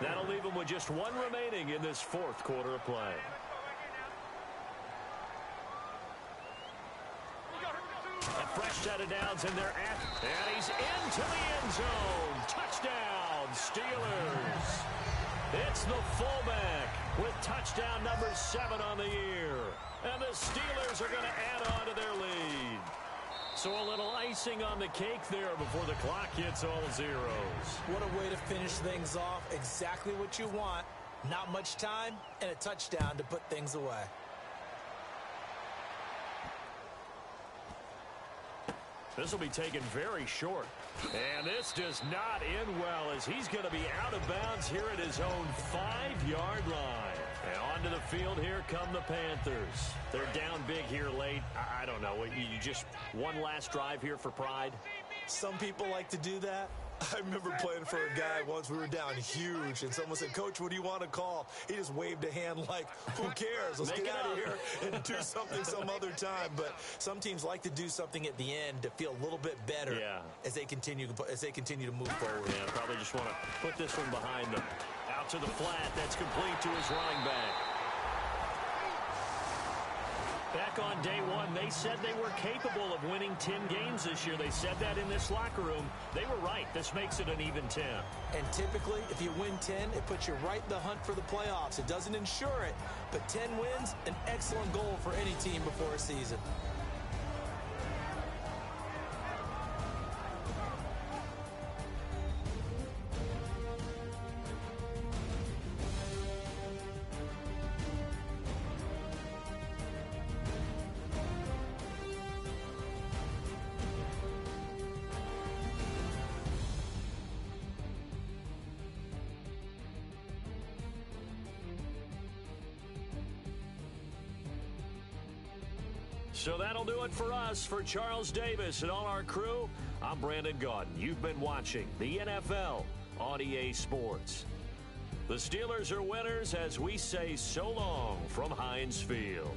That'll leave them with just 1 remaining in this 4th quarter of play. A fresh set of downs in there. And he's into the end zone. Touchdown, Steelers. It's the fullback with touchdown number 7 on the year. And the Steelers are going to add on to their lead. So a little icing on the cake there before the clock hits all zeros. What a way to finish things off. Exactly what you want. Not much time and a touchdown to put things away. This will be taken very short. And this does not end well as he's going to be out of bounds here at his own 5-yard line. And onto the field, here come the Panthers. They're down big here late. I don't know. You just one last drive here for pride? Some people like to do that. I remember playing for a guy once. We were down huge, and someone said, "Coach, what do you want to call?" He just waved a hand like, who cares? Let's get out of here and do something some other time. But some teams like to do something at the end to feel a little bit better as they continue to move forward. Yeah, probably just want to put this one behind them. Out to the flat. That's complete to his running back. Back on day 1, they said they were capable of winning 10 games this year. They said that in this locker room. They were right. This makes it an even 10. And typically, if you win 10, it puts you right in the hunt for the playoffs. It doesn't ensure it, but 10 wins, an excellent goal for any team before a season. So that'll do it for us. For Charles Davis and all our crew, I'm Brandon Gaudin. You've been watching the NFL on EA Sports. The Steelers are winners as we say so long from Heinz Field.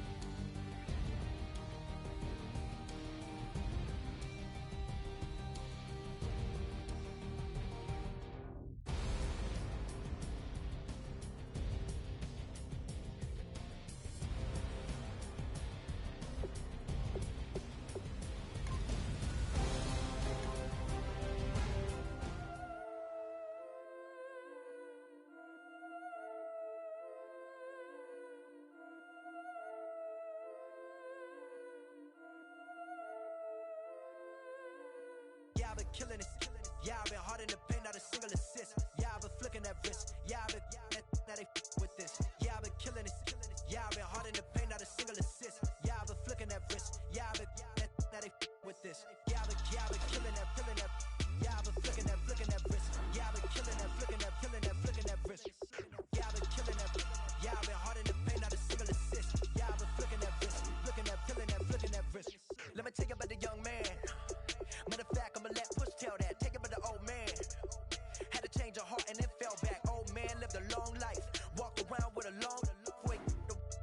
Yeah, I've been killing it. Yeah, I've been hard in the paint, not a single assist. Yeah, I've been flicking that wrist. Yeah, I've been that they with this. Yeah, I've been killing this. Yeah, I've been hard in the paint, not a single assist. Yeah, I've been flicking that wrist. Yeah, I've been now they with this. Yeah, I've been killing that, killing that. Yeah, I've been flicking that wrist. Yeah, I've been killing that, flicking that wrist. Yeah, I've been killing that. Yeah, I've been hard in the paint, not a single assist. Yeah, I've been flicking that wrist, flicking that wrist. Let me tell you about the young man. Matter of fact, I'ma let Push tell that. Take it about the old man. Had to change her heart and then fell back. Old man lived a long life. Walked around with a long way.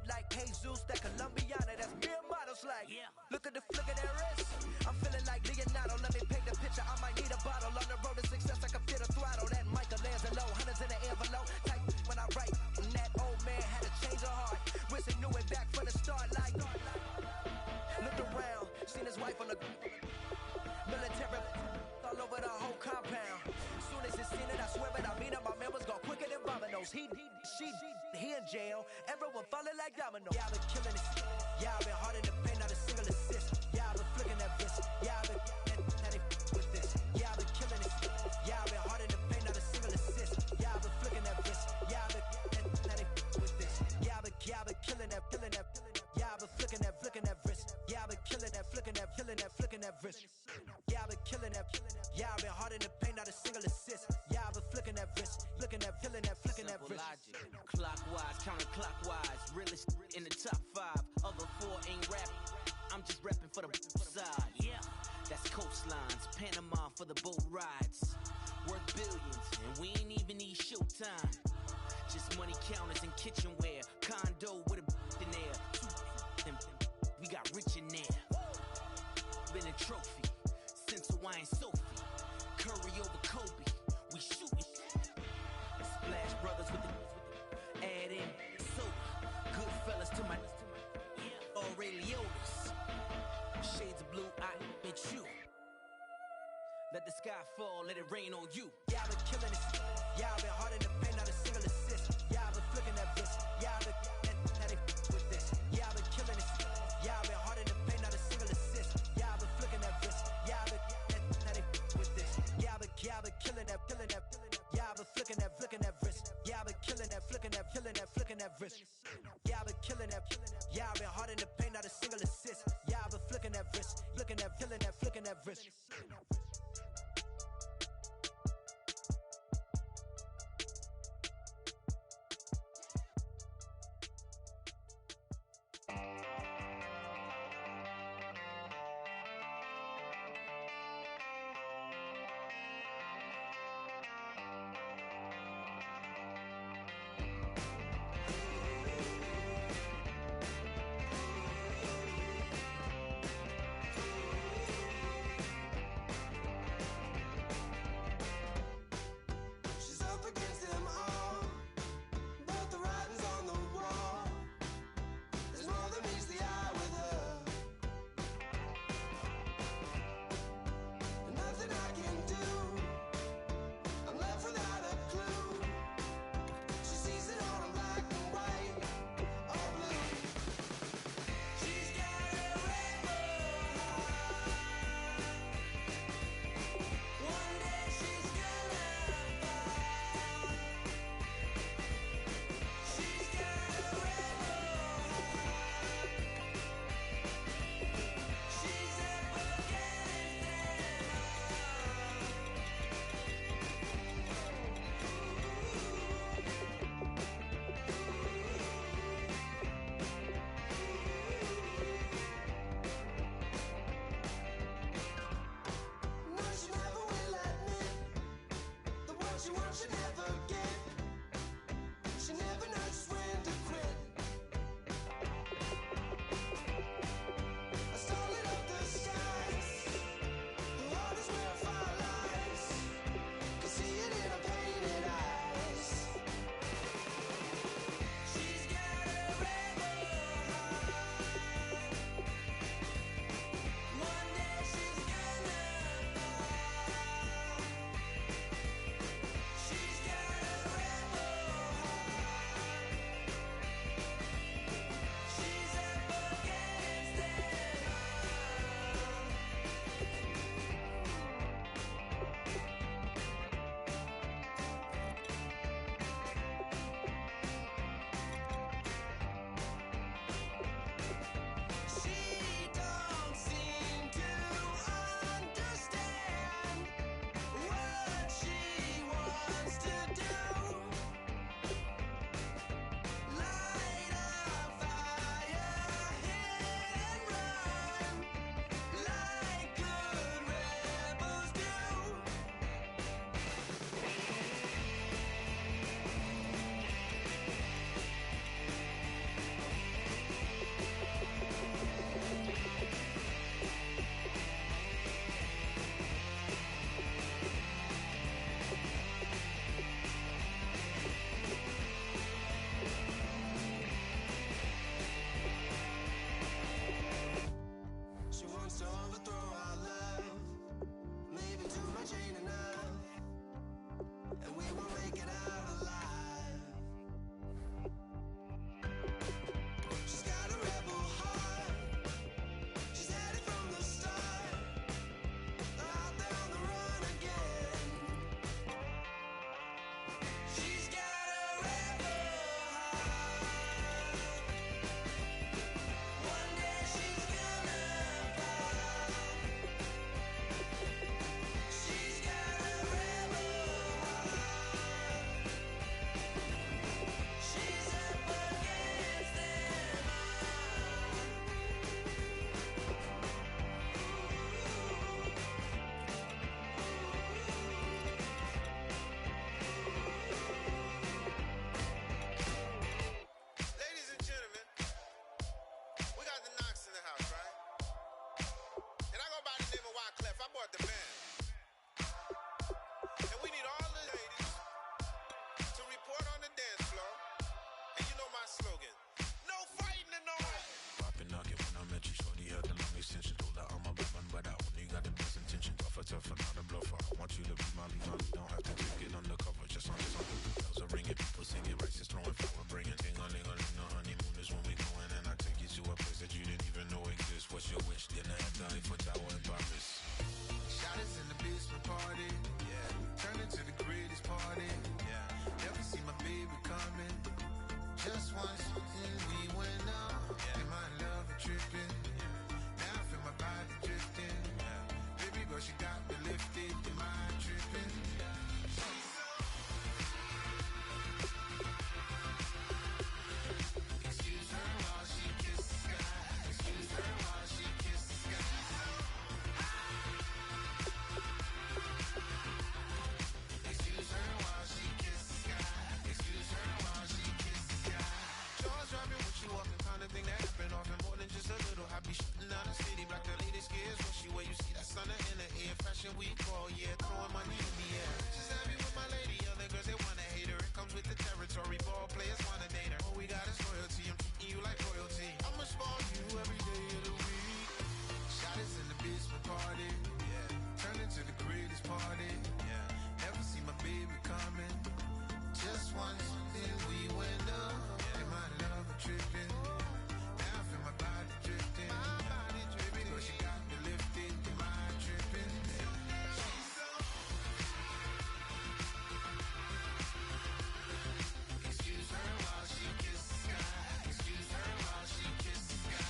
Like Jesus, that Colombiana, that's mere models like. Yeah. Look at the flick of that wrist. I'm feeling like Leonardo. Let me paint the picture. I might need a bottle. On the road to success, I can feel the throttle. That Michelangelo, hundreds in the envelope. Type when I write. And that old man had to change her heart. Wish he knew it back from the start. Like, looked around, seen his wife on the military all over the whole compound. Soon as he seen it, I swear it, I mean it, my man was gone quicker than dominoes. He in jail, everyone falling like dominoes. Yeah, I've been killing this. Yeah, I've been hard in the paint, not a single assist. Yeah, I've been flicking that wrist. Yeah, I've been now they with this. Yeah, I've been killing this. Yeah, I've been hard in the paint, not a single assist. Yeah, I've been flicking that wrist. Yeah, I've been now they with this. Yeah, I've been killing that. Yeah, I've been flicking that wrist. Yeah, I've been killing that, flicking that wrist. Yeah, I've been killing that. Yeah, I've been hard in the paint, not a single assist. Yeah, I've been flicking that wrist, flicking that wrist. Logic. Clockwise, counterclockwise, realest in the top 5. Other 4 ain't rap. I'm just repping for the side. Yeah, that's coastlines, Panama for the boat rides. Worth billions, and we ain't even need showtime. Just money counters and kitchenware. Condo with a in there. We got rich in there. Been a trophy since Hawaiian Sophie. Curry over Kobe. We shooting. Splash Brothers with the add in soda. Good fellas to my Aureliotas. Shades of blue, I met you. Let the sky fall, let it rain on you. Yeah, I've been killing this. Yeah, I've been hard in the paint, not a single assist. Yeah, I've been flicking that wrist. Yeah, I've been now they with this. Yeah, I've been killing this. Yeah, I've been hard in the paint, not a single assist. Yeah, I've been flicking that wrist. Yeah, I've been now they with this. Yeah, I've been killing that. Yeah, I've been flicking that wrist. Yeah, I've been killing that, flicking that wrist. Yeah, I've been killing that. Yeah, I've been hard in the paint, not a single assist. Yeah, I've been flicking that wrist, flicking that wrist. tough and not a bluffer. I want you to be my leader. Don't have to take it undercover. Just on this under. Bells are ringing, people singing, rice is throwing flower, bringing ting-a-ling-a-ling. The honeymoon is when we going, and I take you to a place that you didn't even know exists. What's your wish? Dinner at the Eiffel Tower in Paris. Shot us in the basement party. Yeah. Turn into the greatest party. Yeah. Never see my baby coming. Just once, and we went up. Yeah. And my love was tripping. Yeah. Now I feel my body drifting. Yeah. Baby girl, she got me lifted. Am I tripping? Yeah. Excuse her while she kisses the sky. Excuse her while she kisses the sky. Excuse her while she kisses the sky. Excuse her while she kisses the sky. Jaws dropping what you walking, kind of thing that happen often more than just a little. I be shooting down the city, black the latest gears. Rushy where you see that sun in the air. Fashion week all year, throwing money in the air. Just happy with my lady, other girls they wanna hate her. It comes with the territory, ball players wanna date her. All we got is loyalty, I'm treating you like royalty. I'ma spoil you every day of the week. Shot us in the basement party, yeah. Turn into the greatest party, yeah. Never see my baby coming. Just once, then we went up, yeah. And my love was tripping. Now I feel my body drifting. My body dripping. Girl, she got me lifted. Am I tripping? Excuse her while she kisses the sky. Excuse her while she kisses the sky.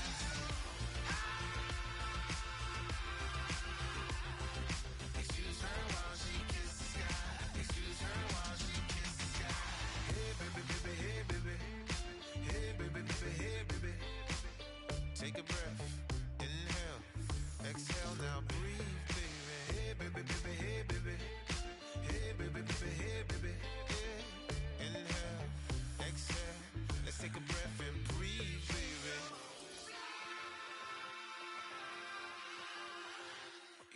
Excuse her while she kisses the sky. Excuse her while she kisses the sky. Hey baby, baby, hey baby. Hey baby, baby, hey baby. Take a breath, inhale, exhale, now breathe, baby. Hey baby, baby, hey baby. Hey baby, baby, hey baby. Yeah. Inhale, exhale, let's take a breath and breathe, baby.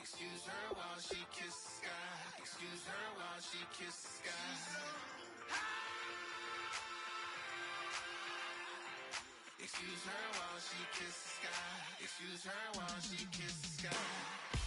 Excuse her while she kisses the sky. Excuse her while she kisses the sky. Excuse her while she kisses the sky. Excuse her while she kisses the sky.